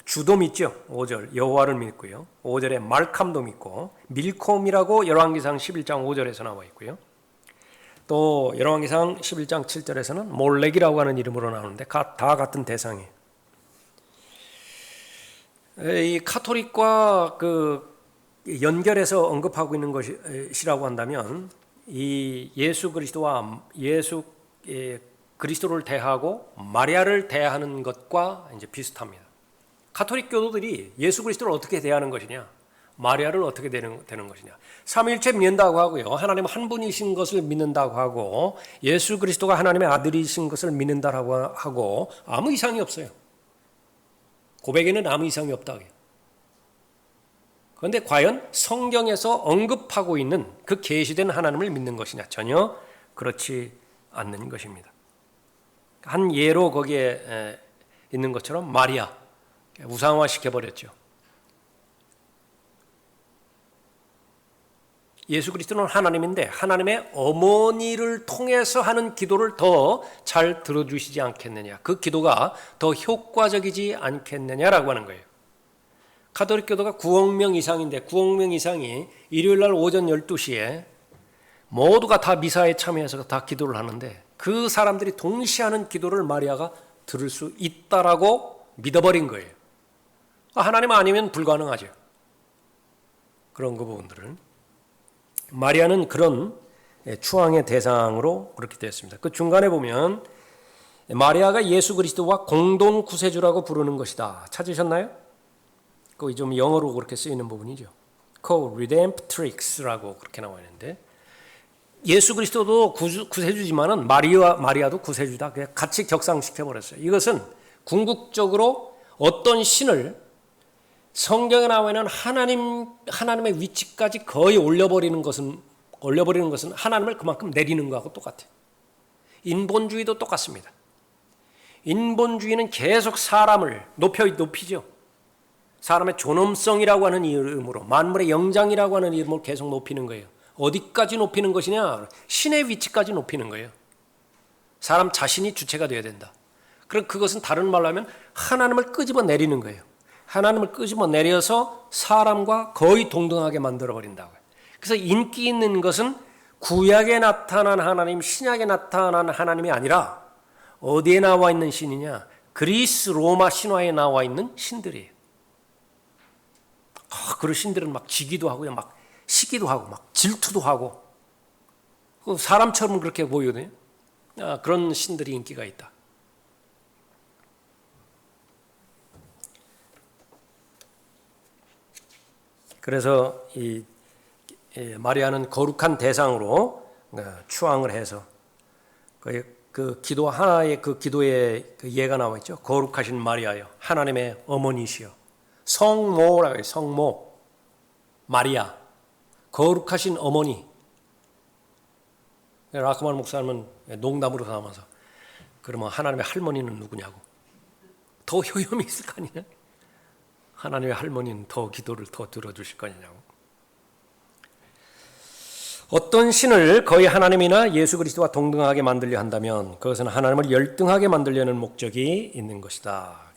주도 믿죠. 5절 여호와를 믿고요. 5절에 말캄도 믿고 밀콤이라고 열왕기상 11장 5절에서 나와 있고요. 또 열왕기상 11장 7절에서는 몰렉이라고 하는 이름으로 나오는데 다 같은 대상이에요. 이 카톨릭과 그 연결해서 언급하고 있는 것이라고 한다면 이 예수 그리스도와 예수 그리스도를 대하고 마리아를 대하는 것과 이제 비슷합니다. 카톨릭 교도들이 예수 그리스도를 어떻게 대하는 것이냐, 마리아를 어떻게 되는 것이냐. 삼위일체 믿는다고 하고요. 하나님 한 분이신 것을 믿는다고 하고 예수 그리스도가 하나님의 아들이신 것을 믿는다고 하고 아무 이상이 없어요. 고백에는 아무 이상이 없다고 해요. 그런데 과연 성경에서 언급하고 있는 그 계시된 하나님을 믿는 것이냐? 전혀 그렇지 않는 것입니다. 한 예로 거기에 있는 것처럼 마리아 우상화시켜버렸죠. 예수 그리스도는 하나님인데 하나님의 어머니를 통해서 하는 기도를 더 잘 들어주시지 않겠느냐. 그 기도가 더 효과적이지 않겠느냐라고 하는 거예요. 가톨릭 교도가 9억 명 이상인데 9억 명 이상이 일요일 날 오전 12시에 모두가 다 미사에 참여해서 다 기도를 하는데 그 사람들이 동시에 하는 기도를 마리아가 들을 수 있다라고 믿어버린 거예요. 하나님 아니면 불가능하죠. 그런 그 부분들을. 마리아는 그런 추앙의 대상으로 그렇게 되었습니다. 그 중간에 보면 마리아가 예수 그리스도와 공동 구세주라고 부르는 것이다. 찾으셨나요? 거기 좀 영어로 그렇게 쓰이는 부분이죠. co-redemptrix라고 그렇게 나와 있는데, 예수 그리스도도 구세주지만은 마리아도 구세주다. 그냥 같이 격상시켜 버렸어요. 이것은 궁극적으로 어떤 신을 성경에 나와 있는 하나님의 위치까지 거의 올려버리는 것은 하나님을 그만큼 내리는 것하고 똑같아요. 인본주의도 똑같습니다. 인본주의는 계속 사람을 높이죠. 사람의 존엄성이라고 하는 이름으로, 만물의 영장이라고 하는 이름으로 계속 높이는 거예요. 어디까지 높이는 것이냐? 신의 위치까지 높이는 거예요. 사람 자신이 주체가 되어야 된다. 그럼 그것은 다른 말로 하면 하나님을 끄집어 내리는 거예요. 하나님을 끄집어 내려서 사람과 거의 동등하게 만들어버린다고요. 그래서 인기 있는 것은 구약에 나타난 하나님, 신약에 나타난 하나님이 아니라 어디에 나와 있는 신이냐? 그리스 로마 신화에 나와 있는 신들이에요. 그런 신들은 막 지기도 하고요, 막 시기도 하고, 막 질투도 하고, 사람처럼 그렇게 보이거든요. 그런 신들이 인기가 있다. 그래서 이 마리아는 거룩한 대상으로 추앙을 해서 그 기도 하나의 그 기도의 그 예가 나와 있죠. 거룩하신 마리아여, 하나님의 어머니시여. 성모라고 해요. 성모 마리아, 거룩하신 어머니. 라크만 목사님은 농담으로 삼아서 그러면 하나님의 할머니는 누구냐고. 더 효염이 있을 거 아니냐. 하나님의 할머니는 더 기도를 더 들어주실 거냐고. 어떤 신을 거의 하나님이나 예수 그리스도와 동등하게 만들려 한다면 그것은 하나님을 열등하게 만들려는 목적이 있는 것이다.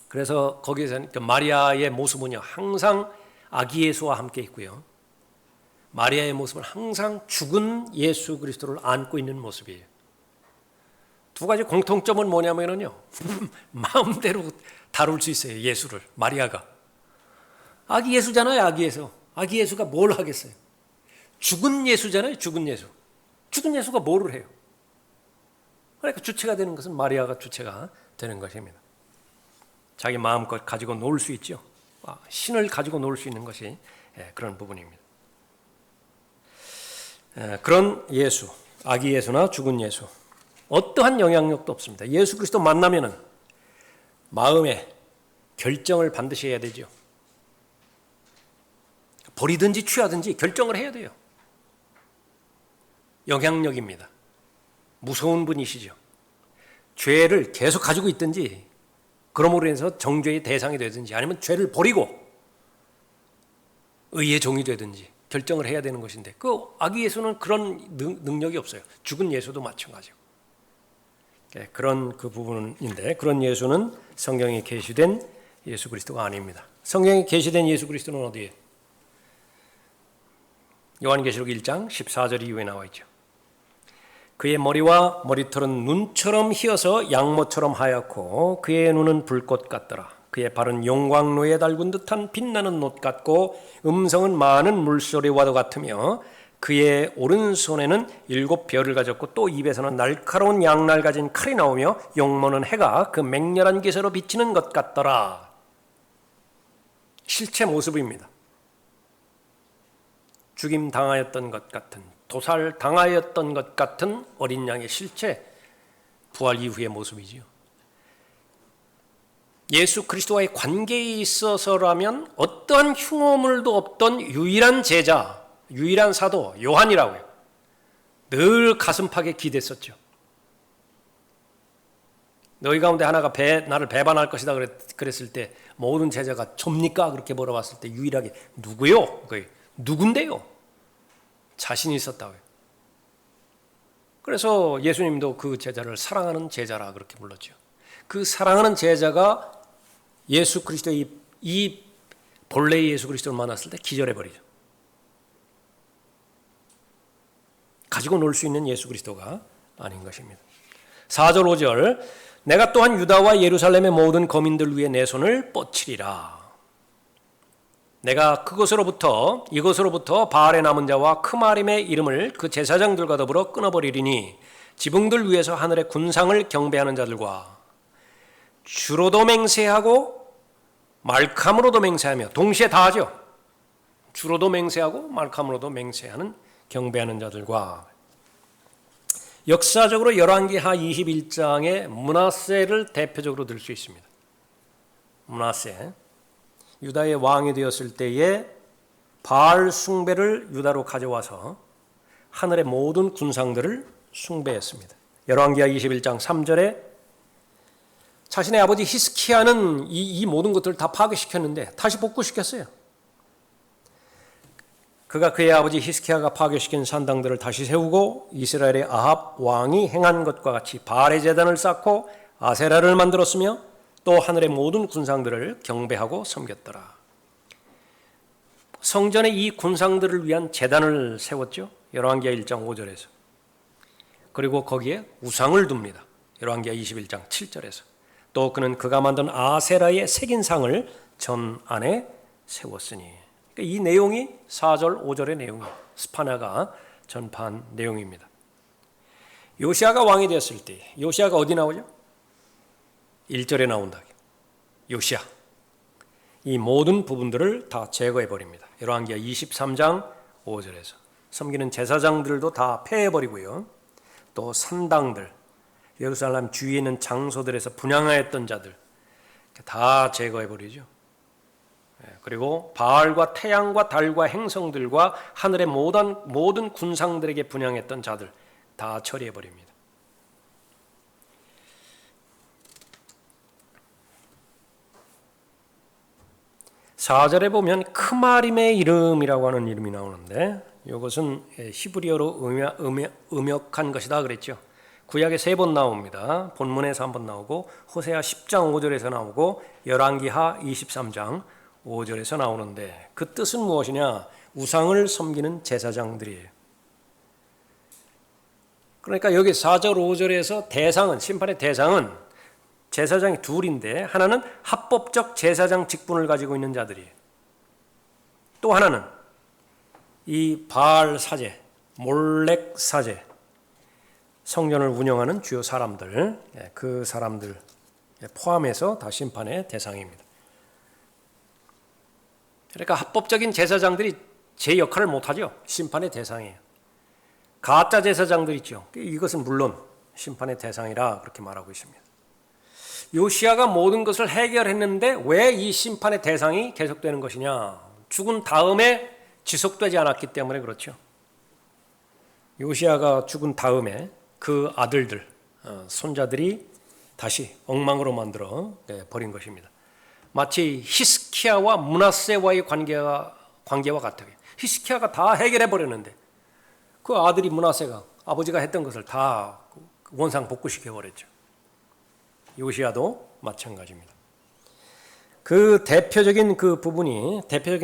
그래서 거기에서는 마리아의 모습은요, 항상 아기 예수와 함께 있고요. 마리아의 모습은 항상 죽은 예수 그리스도를 안고 있는 모습이에요. 두 가지 공통점은 뭐냐면요, 마음대로 다룰 수 있어요. 예수를, 마리아가. 아기 예수잖아요. 아기 예수. 아기 예수가 뭘 하겠어요? 죽은 예수잖아요. 죽은 예수. 죽은 예수가 뭐를 해요? 그러니까 주체가 되는 것은 마리아가 주체가 되는 것입니다. 자기 마음껏 가지고 놀 수 있죠. 신을 가지고 놀 수 있는 것이 그런 부분입니다. 그런 예수, 아기 예수나 죽은 예수, 어떠한 영향력도 없습니다. 예수 그리스도 만나면은 마음에 결정을 반드시 해야 되죠. 버리든지 취하든지 결정을 해야 돼요. 영향력입니다. 무서운 분이시죠. 죄를 계속 가지고 있든지, 그러므로 인해서 정죄의 대상이 되든지, 아니면 죄를 버리고 의의 종이 되든지 결정을 해야 되는 것인데, 그 아기 예수는 그런 능력이 없어요. 죽은 예수도 마찬가지고. 그런 그 부분인데, 그런 예수는 성경에 계시된 예수 그리스도가 아닙니다. 성경에 계시된 예수 그리스도는 어디에? 요한계시록 1장 14절 이후에 나와 있죠. 그의 머리와 머리털은 눈처럼 희어서 양모처럼 하얗고 그의 눈은 불꽃 같더라. 그의 발은 용광로에 달군 듯한 빛나는 놋 같고 음성은 많은 물소리와도 같으며 그의 오른손에는 7별을 가졌고 또 입에서는 날카로운 양날 가진 칼이 나오며 용모는 해가 그 맹렬한 기세로 비치는 것 같더라. 실체 모습입니다. 죽임 당하였던 것 같은, 도살 당하였던 것 같은 어린 양의 실체, 부활 이후의 모습이지요. 예수 그리스도와의 관계에 있어서라면 어떠한 흉어물도 없던 유일한 제자, 유일한 사도 요한이라고요. 늘 가슴팍에 기댔었죠. 너희 가운데 하나가 나를 배반할 것이다 그랬을 때 모든 제자가 접니까? 그렇게 물어봤을 때 유일하게 누구요? 누군데요? 자신이 있었다고요. 그래서 예수님도 그 제자를 사랑하는 제자라 그렇게 불렀죠. 그 사랑하는 제자가 예수 그리스도의 이 본래의 예수 그리스도를 만났을 때 기절해버리죠. 가지고 놀 수 있는 예수 그리스도가 아닌 것입니다. 4절 5절 내가 또한 유다와 예루살렘의 모든 거민들 위에 내 손을 뻗치리라. 내가 이것으로부터 바알의 남은 자와 크마림의 이름을 그 제사장들과 더불어 끊어버리리니 지붕들 위에서 하늘의 군상을 경배하는 자들과 주로도 맹세하고 말캄으로도 맹세하며 동시에 다 하죠. 주로도 맹세하고 말캄으로도 맹세하는 경배하는 자들과 역사적으로 열왕기하 21장의 므낫세를 대표적으로 들 수 있습니다. 므낫세 유다의 왕이 되었을 때에 바알 숭배를 유다로 가져와서 하늘의 모든 군상들을 숭배했습니다. 열왕기하 21장 3절에 자신의 아버지 히스키야는 이 모든 것들을 다 파괴시켰는데 다시 복구시켰어요. 그가 그의 아버지 히스키야가 파괴시킨 산당들을 다시 세우고 이스라엘의 아합 왕이 행한 것과 같이 바알의 제단을 쌓고 아세라를 만들었으며 또 하늘의 모든 군상들을 경배하고 섬겼더라. 성전에 이 군상들을 위한 제단을 세웠죠. 열왕기하 1장 5절에서. 그리고 거기에 우상을 둡니다. 열왕기하 21장 7절에서. 또 그는 그가 만든 아세라의 새긴 상을 전 안에 세웠으니. 이 내용이 4절 5절의 내용이에요. 스파나가 전파한 내용입니다. 요시아가 왕이 되었을 때 요시아가 어디 나오죠? 1절에 나온다. 요시아 이 모든 부분들을 다 제거해버립니다. 열왕기하 23장 5절에서 섬기는 제사장들도 다 폐해버리고요. 또 산당들, 예루살렘 주위에 있는 장소들에서 분향하였던 자들 다 제거해버리죠. 그리고 바알과 태양과 달과 행성들과 하늘의 모든 군상들에게 분향했던 자들 다 처리해버립니다. 4절에 보면 크마림의 이름이라고 하는 이름이 나오는데 이것은 히브리어로 음역한 것이다 그랬죠. 구약에 3번 나옵니다. 본문에서 1번 나오고 호세아 10장 5절에서 나오고 열왕기하 23장 5절에서 나오는데 그 뜻은 무엇이냐? 우상을 섬기는 제사장들이에요. 그러니까 여기 4절 5절에서 대상은 심판의 대상은 제사장이 둘인데 하나는 합법적 제사장 직분을 가지고 있는 자들이에요. 또 하나는 이 바알 사제, 몰렉 사제, 성전을 운영하는 주요 사람들, 그 사람들 포함해서 다 심판의 대상입니다. 그러니까 합법적인 제사장들이 제 역할을 못하죠. 심판의 대상이에요. 가짜 제사장들 있죠. 이것은 물론 심판의 대상이라 그렇게 말하고 있습니다. 요시아가 모든 것을 해결했는데 왜 이 심판의 대상이 계속되는 것이냐? 죽은 다음에 지속되지 않았기 때문에 그렇죠. 요시아가 죽은 다음에 그 아들들, 손자들이 다시 엉망으로 만들어 버린 것입니다. 마치 히스키야와 므낫세와의 관계와 같아요. 히스키야가 다 해결해 버렸는데 그 아들이 므낫세가 아버지가 했던 것을 다 원상 복구시켜 버렸죠. 요시아도 마찬가지입니다. 그 대표적인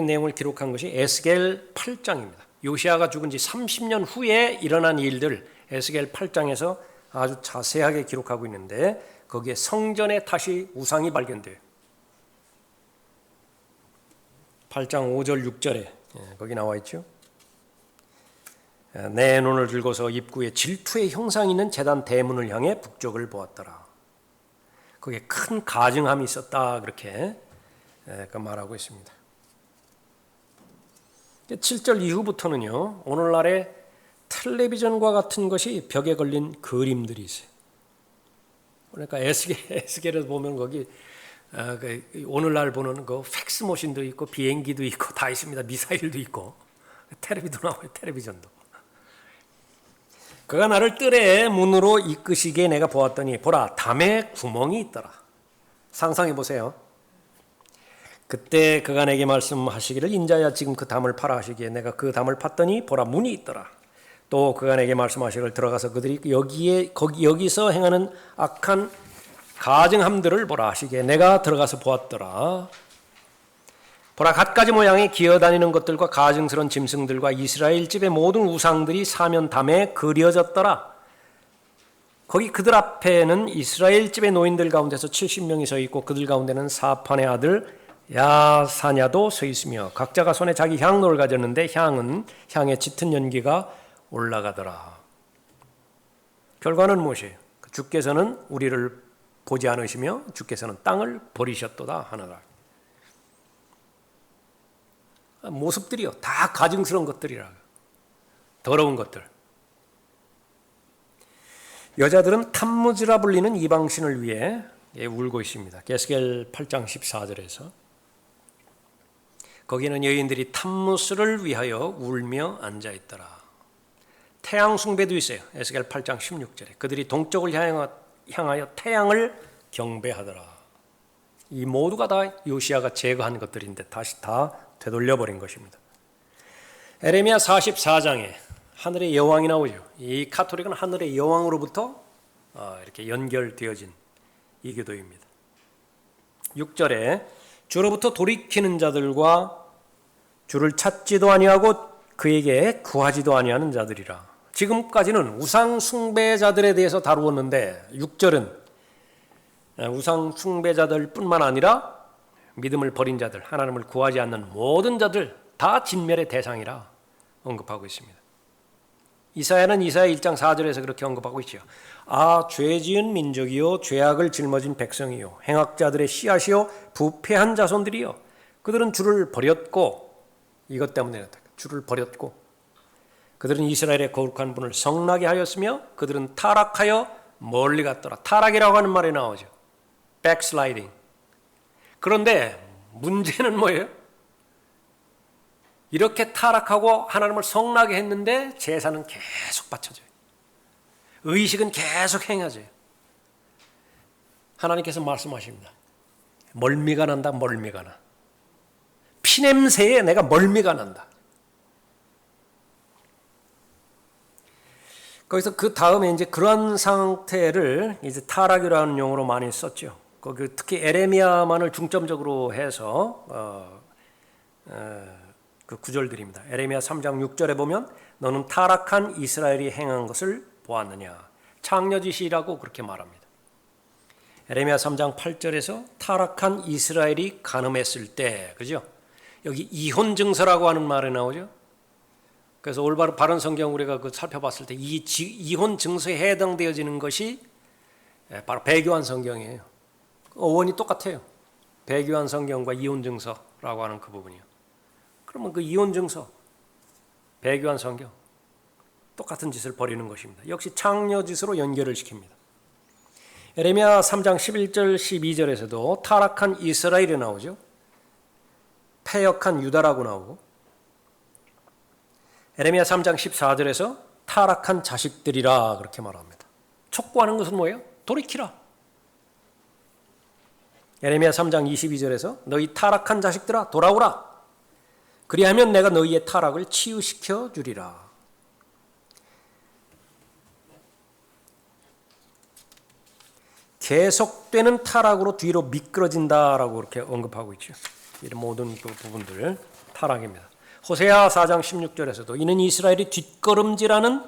내용을 기록한 것이 에스겔 8장입니다. 요시아가 죽은 지 30년 후에 일어난 일들 에스겔 8장에서 아주 자세하게 기록하고 있는데 거기에 성전에 다시 우상이 발견돼요. 8장 5절 6절에 거기 나와 있죠. 내 눈을 들고서 입구에 질투의 형상이 있는 제단 대문을 향해 북쪽을 보았더라. 거기에 큰 가증함이 있었다 그렇게 말하고 있습니다. 7절 이후부터는요. 오늘날의 텔레비전과 같은 것이 벽에 걸린 그림들이 있어요. 그러니까 에스겔에서 보면 거기 오늘날 보는 그 팩스 머신도 있고 비행기도 있고 다 있습니다. 미사일도 있고 텔레비도 나와요. 텔레비전도. 그가 나를 뜰의 문으로 이끄시기에 내가 보았더니 보라 담에 구멍이 있더라. 상상해 보세요. 그때 그가 내게 말씀하시기를 인자야 지금 그 담을 파라 하시기에 내가 그 담을 팠더니 보라 문이 있더라. 또 그가 내게 말씀하시기를 들어가서 그들이 여기서 행하는 악한 가증함들을 보라 하시기에 내가 들어가서 보았더라. 보라 갖가지 모양의 기어다니는 것들과 가증스러운 짐승들과 이스라엘 집의 모든 우상들이 사면 담에 그려졌더라. 거기 그들 앞에는 이스라엘 집의 노인들 가운데서 70명이 서 있고 그들 가운데는 사판의 아들 야사냐도 서 있으며 각자가 손에 자기 향로를 가졌는데 향에 짙은 연기가 올라가더라. 결과는 무엇이에요? 주께서는 우리를 보지 않으시며 주께서는 땅을 버리셨도다 하느라. 모습들이요 다 가증스러운 것들이라. 더러운 것들. 여자들은 탐무즈라 불리는 이방신을 위해 울고 있습니다. 에스겔 8장 14절에서 거기는 여인들이 탐무스를 위하여 울며 앉아있더라. 태양 숭배도 있어요. 에스겔 8장 16절에 그들이 동쪽을 향하여 태양을 경배하더라. 이 모두가 다 요시야가 제거한 것들인데 다시 다 되돌려버린 것입니다. 에레미야 44장에 하늘의 여왕이 나오죠. 이 카톨릭은 하늘의 여왕으로부터 이렇게 연결되어진 이 기도입니다. 6절에 주로부터 돌이키는 자들과 주를 찾지도 아니하고 그에게 구하지도 아니하는 자들이라. 지금까지는 우상 숭배자들에 대해서 다루었는데 6절은 우상 숭배자들뿐만 아니라 믿음을 버린 자들, 하나님을 구하지 않는 모든 자들 다 진멸의 대상이라 언급하고 있습니다. 이사야는 이사야 1장 4절에서 그렇게 언급하고 있죠. 아, 죄지은 민족이요 죄악을 짊어진 백성이요 행악자들의 씨앗이요 부패한 자손들이요 그들은 주를 버렸고 이것 때문에 주를 버렸고 그들은 이스라엘의 거룩한 분을 성나게 하였으며 그들은 타락하여 멀리 갔더라. 타락이라고 하는 말이 나오죠. backsliding. 그런데 문제는 뭐예요? 이렇게 타락하고 하나님을 성나게 했는데 제사는 계속 바쳐져요. 의식은 계속 행해져요. 하나님께서 말씀하십니다. 멀미가 난다. 멀미가 나. 피냄새에 내가 멀미가 난다. 거기서 그 다음에 이제 그런 상태를 이제 타락이라는 용어로 많이 썼죠. 특히 에레미야만을 중점적으로 해서 그 구절들입니다. 에레미야 3장 6절에 보면 너는 타락한 이스라엘이 행한 것을 보았느냐. 창녀짓이라고 그렇게 말합니다. 에레미야 3장 8절에서 타락한 이스라엘이 간음했을 때, 그죠? 여기 이혼 증서라고 하는 말이 나오죠. 그래서 올바른 바른 성경 우리가 살펴봤을 때 이 이혼 증서에 해당되어지는 것이 바로 배교한 성경이에요. 어원이 똑같아요. 배교한 성경과 이혼 증서라고 하는 그 부분이요. 그러면 그 이혼 증서, 배교한 성경 똑같은 짓을 벌이는 것입니다. 역시 창녀짓으로 연결을 시킵니다. 에레미야 3장 11절 12절에서도 타락한 이스라엘이 나오죠. 패역한 유다라고 나오고 에레미야 3장 14절에서 타락한 자식들이라 그렇게 말합니다. 촉구하는 것은 뭐예요? 돌이키라. 에레미야 3장 22절에서 너희 타락한 자식들아 돌아오라. 그리하면 내가 너희의 타락을 치유시켜 주리라. 계속되는 타락으로 뒤로 미끄러진다라고 그렇게 언급하고 있죠. 이런 모든 그 부분들 타락입니다. 호세아 4장 16절에서도 이는 이스라엘이 뒷걸음질하는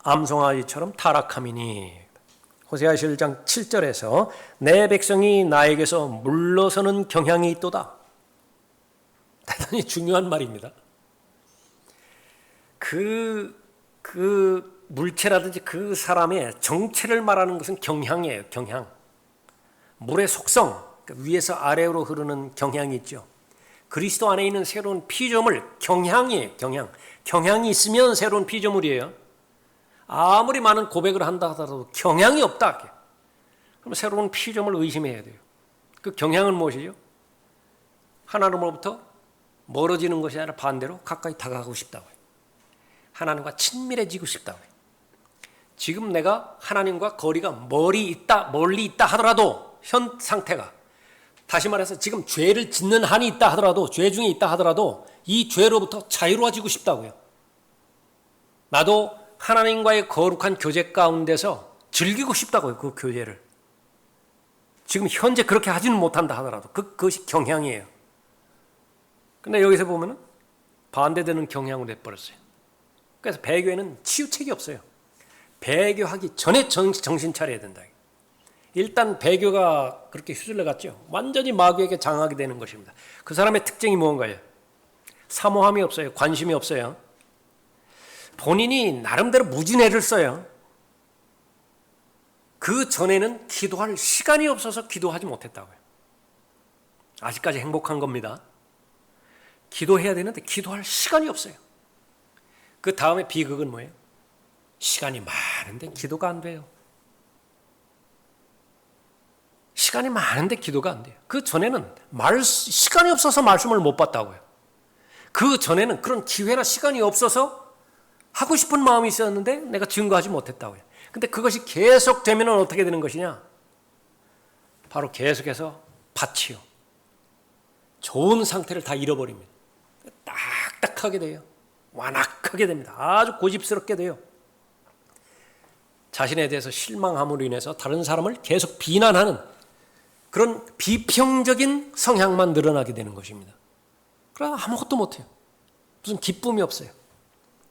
암송아지처럼 타락함이니. 호세아 1장 7절에서 내 백성이 나에게서 물러서는 경향이 있도다. 대단히 중요한 말입니다. 그 물체라든지 그 사람의 정체를 말하는 것은 경향이에요. 경향. 물의 속성, 위에서 아래로 흐르는 경향이 있죠. 그리스도 안에 있는 새로운 피조물, 경향이에요. 경향. 경향이 있으면 새로운 피조물이에요. 아무리 많은 고백을 한다 하더라도 경향이 없다. 그럼 새로운 피조물을 의심해야 돼요. 그 경향은 무엇이죠? 하나님으로부터 멀어지는 것이 아니라 반대로 가까이 다가가고 싶다고요. 하나님과 친밀해지고 싶다고요. 지금 내가 하나님과 거리가 멀리 있다 하더라도 현 상태가 다시 말해서 지금 죄를 짓는 한이 있다 하더라도 죄 중에 있다 하더라도 이 죄로부터 자유로워지고 싶다고요. 나도 하나님과의 거룩한 교제 가운데서 즐기고 싶다고요. 그 교제를. 지금 현재 그렇게 하지는 못한다 하더라도 그것이 경향이에요. 근데 여기서 보면은 반대되는 경향으로 돼버렸어요. 그래서 배교에는 치유책이 없어요. 배교하기 전에 정신 차려야 된다. 일단 배교가 그렇게 휘둘려 갔죠. 완전히 마귀에게 장하게 되는 것입니다. 그 사람의 특징이 무언가요? 사모함이 없어요. 관심이 없어요. 본인이 나름대로 무진애를 써요. 그 전에는 기도할 시간이 없어서 기도하지 못했다고요. 아직까지 행복한 겁니다. 기도해야 되는데 기도할 시간이 없어요. 그 다음에 비극은 뭐예요? 시간이 많은데 기도가 안 돼요. 시간이 많은데 기도가 안 돼요. 그 전에는 시간이 없어서 말씀을 못 받다고요. 그 전에는 그런 기회나 시간이 없어서 하고 싶은 마음이 있었는데 내가 증거하지 못했다고요. 근데 그것이 계속되면 어떻게 되는 것이냐? 바로 계속해서 밭이요. 좋은 상태를 다 잃어버립니다. 딱딱하게 돼요. 완악하게 됩니다. 아주 고집스럽게 돼요. 자신에 대해서 실망함으로 인해서 다른 사람을 계속 비난하는 그런 비평적인 성향만 늘어나게 되는 것입니다. 그러나 아무것도 못해요. 무슨 기쁨이 없어요.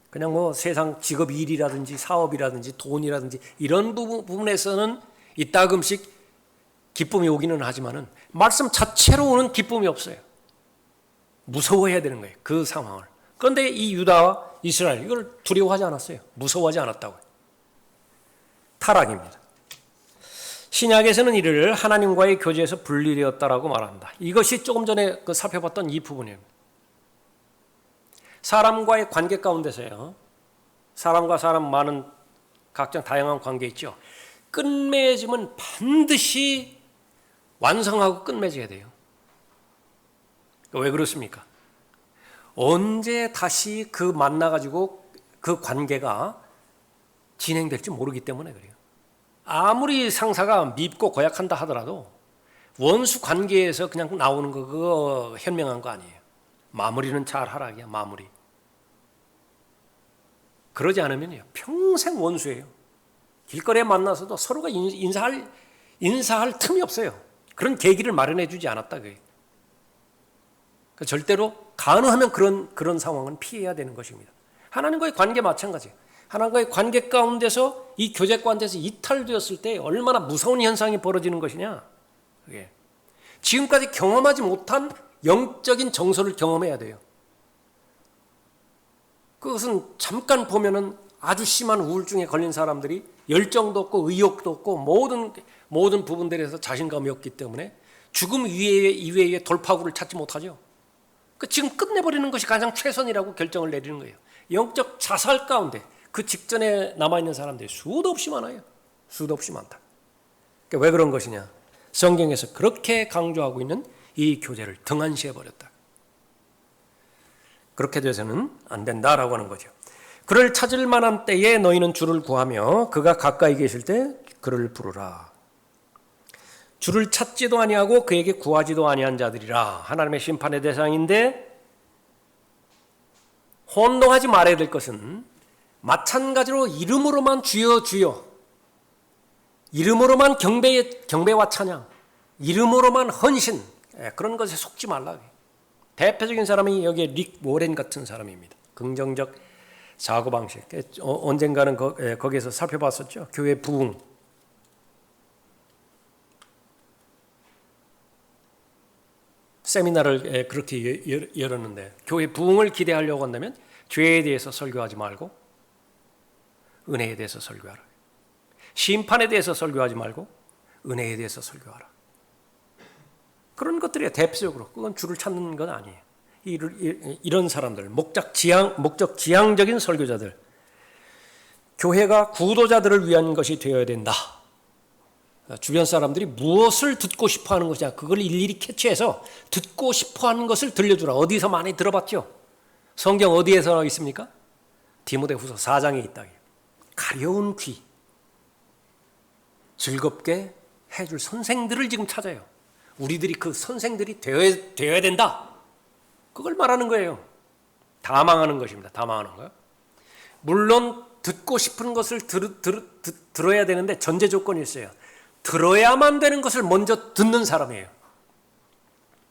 그냥 뭐 세상 직업 일이라든지 사업이라든지 돈이라든지 이런 부분에서는 이따금씩 기쁨이 오기는 하지만은 말씀 자체로 오는 기쁨이 없어요. 무서워해야 되는 거예요. 그 상황을. 그런데 이 유다와 이스라엘 이걸 두려워하지 않았어요. 무서워하지 않았다고요. 타락입니다. 신약에서는 이를 하나님과의 교제에서 분리되었다라고 말한다. 이것이 조금 전에 살펴봤던 이 부분이에요. 사람과의 관계 가운데서요. 사람과 사람 많은 각종 다양한 관계 있죠. 끝맺음은 반드시 완성하고 끝맺어야 돼요. 왜 그렇습니까? 언제 다시 그 만나가지고 그 관계가 진행될지 모르기 때문에 그래요. 아무리 상사가 밉고 고약한다 하더라도 원수 관계에서 그냥 나오는 거 그거 현명한 거 아니에요. 마무리는 잘 하라, 그냥 마무리. 그러지 않으면요 평생 원수예요. 길거리에 만나서도 서로가 인사할 틈이 없어요. 그런 계기를 마련해 주지 않았다 그게. 그러니까 절대로 가능하면 그런 상황은 피해야 되는 것입니다. 하나님과의 관계 마찬가지예요. 하나님과의 관계 가운데서 이 교제 가운데서 이탈되었을 때 얼마나 무서운 현상이 벌어지는 것이냐. 그게 지금까지 경험하지 못한 영적인 정서를 경험해야 돼요. 그것은 잠깐 보면은 아주 심한 우울증에 걸린 사람들이 열정도 없고 의욕도 없고 모든 부분들에서 자신감이 없기 때문에 죽음 이외의 돌파구를 찾지 못하죠. 지금 끝내버리는 것이 가장 최선이라고 결정을 내리는 거예요. 영적 자살 가운데 그 직전에 남아있는 사람들이 수도 없이 많아요. 수도 없이 많다. 그러니까 왜 그런 것이냐. 성경에서 그렇게 강조하고 있는 이 교제를 등한시해버렸다. 그렇게 돼서는 안 된다라고 하는 거죠. 그를 찾을 만한 때에 너희는 주를 구하며 그가 가까이 계실 때 그를 부르라. 주를 찾지도 아니하고 그에게 구하지도 아니한 자들이라. 하나님의 심판의 대상인데 혼동하지 말아야 될 것은 마찬가지로 이름으로만 주여 주여, 이름으로만 경배와 찬양, 이름으로만 헌신, 그런 것에 속지 말라. 대표적인 사람이 여기에 릭 워렌 같은 사람입니다. 긍정적 사고방식. 언젠가는 거기에서 살펴봤었죠. 교회 부흥. 세미나를 그렇게 열었는데 교회 부흥을 기대하려고 한다면 죄에 대해서 설교하지 말고 은혜에 대해서 설교하라. 심판에 대해서 설교하지 말고 은혜에 대해서 설교하라. 그런 것들이 대표적으로 그건 주를 찾는 건 아니에요. 이런 사람들, 목적 지향적인 설교자들, 교회가 구도자들을 위한 것이 되어야 된다. 주변 사람들이 무엇을 듣고 싶어하는 것이냐 그걸 일일이 캐치해서 듣고 싶어하는 것을 들려주라. 어디서 많이 들어봤죠? 성경 어디에서 있습니까? 디모데후서 4장에 있다. 가려운 귀, 즐겁게 해줄 선생들을 지금 찾아요. 우리들이 그 선생들이 되어야 된다. 그걸 말하는 거예요. 다 망하는 것입니다. 다 망하는 거예요. 물론 듣고 싶은 것을 들어야 되는데 전제 조건이 있어요. 들어야만 되는 것을 먼저 듣는 사람이에요.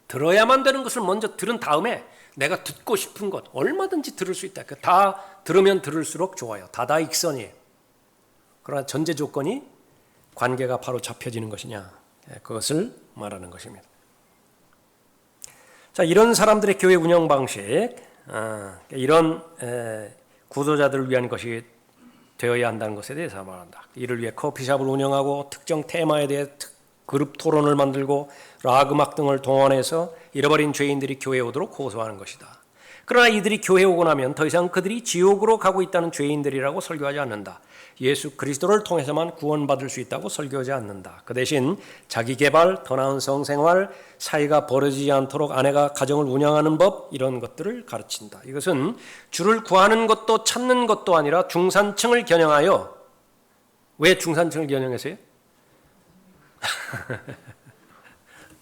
들어야만 되는 것을 먼저 들은 다음에 내가 듣고 싶은 것 얼마든지 들을 수 있다. 다 들으면 들을수록 좋아요. 다다익선이에요. 그러나 전제 조건이 관계가 바로 잡혀지는 것이냐? 그것을 말하는 것입니다. 자, 이런 사람들의 교회 운영 방식, 이런 구도자들을 위한 것이 되어야 한다는 것에 대해서 말한다. 이를 위해 커피숍을 운영하고 특정 테마에 대해 그룹 토론을 만들고 락 음악 등을 동원해서 잃어버린 죄인들이 교회에 오도록 호소하는 것이다. 그러나 이들이 교회에 오고 나면 더 이상 그들이 지옥으로 가고 있다는 죄인들이라고 설교하지 않는다. 예수 그리스도를 통해서만 구원받을 수 있다고 설교하지 않는다. 그 대신 자기개발, 더 나은 성생활, 사이가 벌어지지 않도록 아내가 가정을 운영하는 법, 이런 것들을 가르친다. 이것은 주를 구하는 것도 찾는 것도 아니라 중산층을 겨냥하여, 왜 중산층을 겨냥해서요?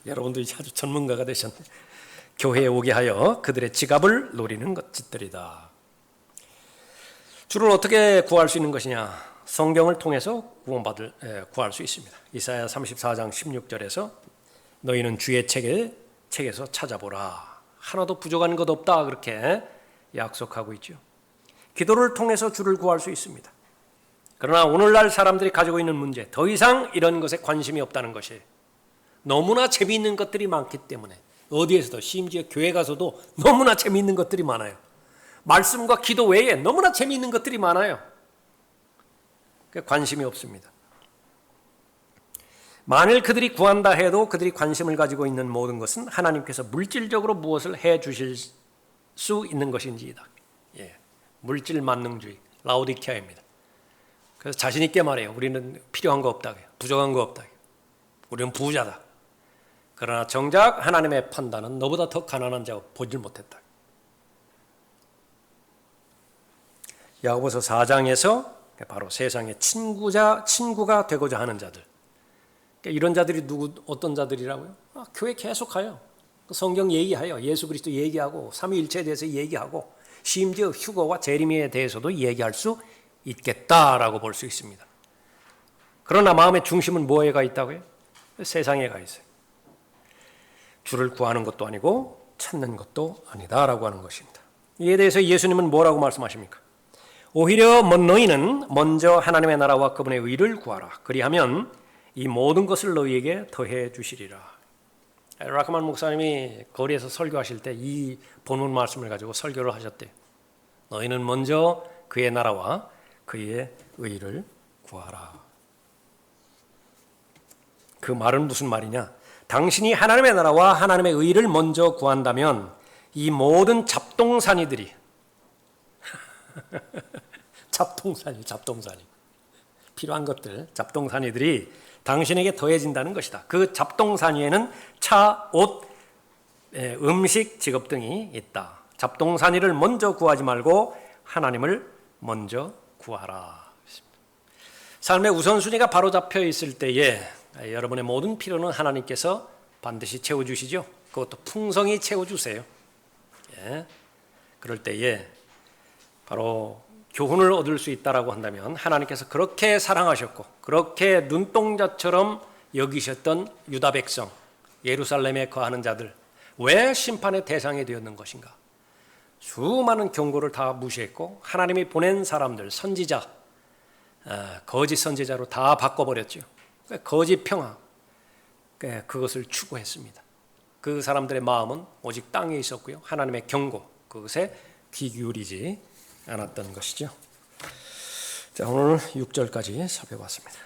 여러분들이 아주 전문가가 되셨네. 교회에 오게 하여 그들의 지갑을 노리는 것들이다. 주를 어떻게 구할 수 있는 것이냐? 성경을 통해서 구할 수 있습니다. 이사야 34장 16절에서 너희는 주의 책에서 찾아보라. 하나도 부족한 것 없다. 그렇게 약속하고 있죠. 기도를 통해서 주를 구할 수 있습니다. 그러나 오늘날 사람들이 가지고 있는 문제, 더 이상 이런 것에 관심이 없다는 것이 너무나 재미있는 것들이 많기 때문에 어디에서도, 심지어 교회 가서도 너무나 재미있는 것들이 많아요. 말씀과 기도 외에 너무나 재미있는 것들이 많아요. 관심이 없습니다. 만일 그들이 구한다 해도 그들이 관심을 가지고 있는 모든 것은 하나님께서 물질적으로 무엇을 해 주실 수 있는 것인지이다. 물질 만능주의, 라오디케아입니다. 그래서 자신 있게 말해요. 우리는 필요한 거 없다. 부족한 거 없다. 우리는 부자다. 그러나 정작 하나님의 판단은 너보다 더 가난한 자 보질 못했다. 야고보서 4장에서 바로 세상의 친구가 되고자 하는 자들, 이런 자들이 어떤 자들이라고요? 교회 계속 가요. 성경 얘기하여 예수 그리스도 얘기하고 삼위일체에 대해서 얘기하고 심지어 휴거와 재림에 대해서도 얘기할 수 있겠다라고 볼 수 있습니다. 그러나 마음의 중심은 뭐에 가 있다고요? 세상에 가 있어요. 주를 구하는 것도 아니고 찾는 것도 아니다라고 하는 것입니다. 이에 대해서 예수님은 뭐라고 말씀하십니까? 오히려 너희는 먼저 하나님의 나라와 그분의 의를 구하라. 그리하면 이 모든 것을 너희에게 더해 주시리라. 라크만 목사님이 거리에서 설교하실 때 이 본문 말씀을 가지고 설교를 하셨대요. 너희는 먼저 그의 나라와 그의 의를 구하라. 그 말은 무슨 말이냐? 당신이 하나님의 나라와 하나님의 의를 먼저 구한다면 이 모든 잡동사니들이 잡동사니 필요한 것들, 잡동사니들이 당신에게 더해진다는 것이다. 그 잡동사니에는 차, 옷, 음식, 직업 등이 있다. 잡동사니를 먼저 구하지 말고 하나님을 먼저 구하라. 삶의 우선순위가 바로 잡혀 있을 때에 여러분의 모든 필요는 하나님께서 반드시 채워주시죠. 그것도 풍성히 채워주세요. 그럴 때에 바로 교훈을 얻을 수 있다라고 한다면 하나님께서 그렇게 사랑하셨고 그렇게 눈동자처럼 여기셨던 유다 백성, 예루살렘에 거하는 자들, 왜 심판의 대상이 되었는 것인가? 수많은 경고를 다 무시했고 하나님이 보낸 사람들, 선지자, 거짓 선지자로 다 바꿔버렸죠. 거짓 평화, 그것을 추구했습니다. 그 사람들의 마음은 오직 땅에 있었고요. 하나님의 경고, 그것에 귀 기울이지 않았던 것이죠. 자, 오늘 6절까지 살펴봤습니다.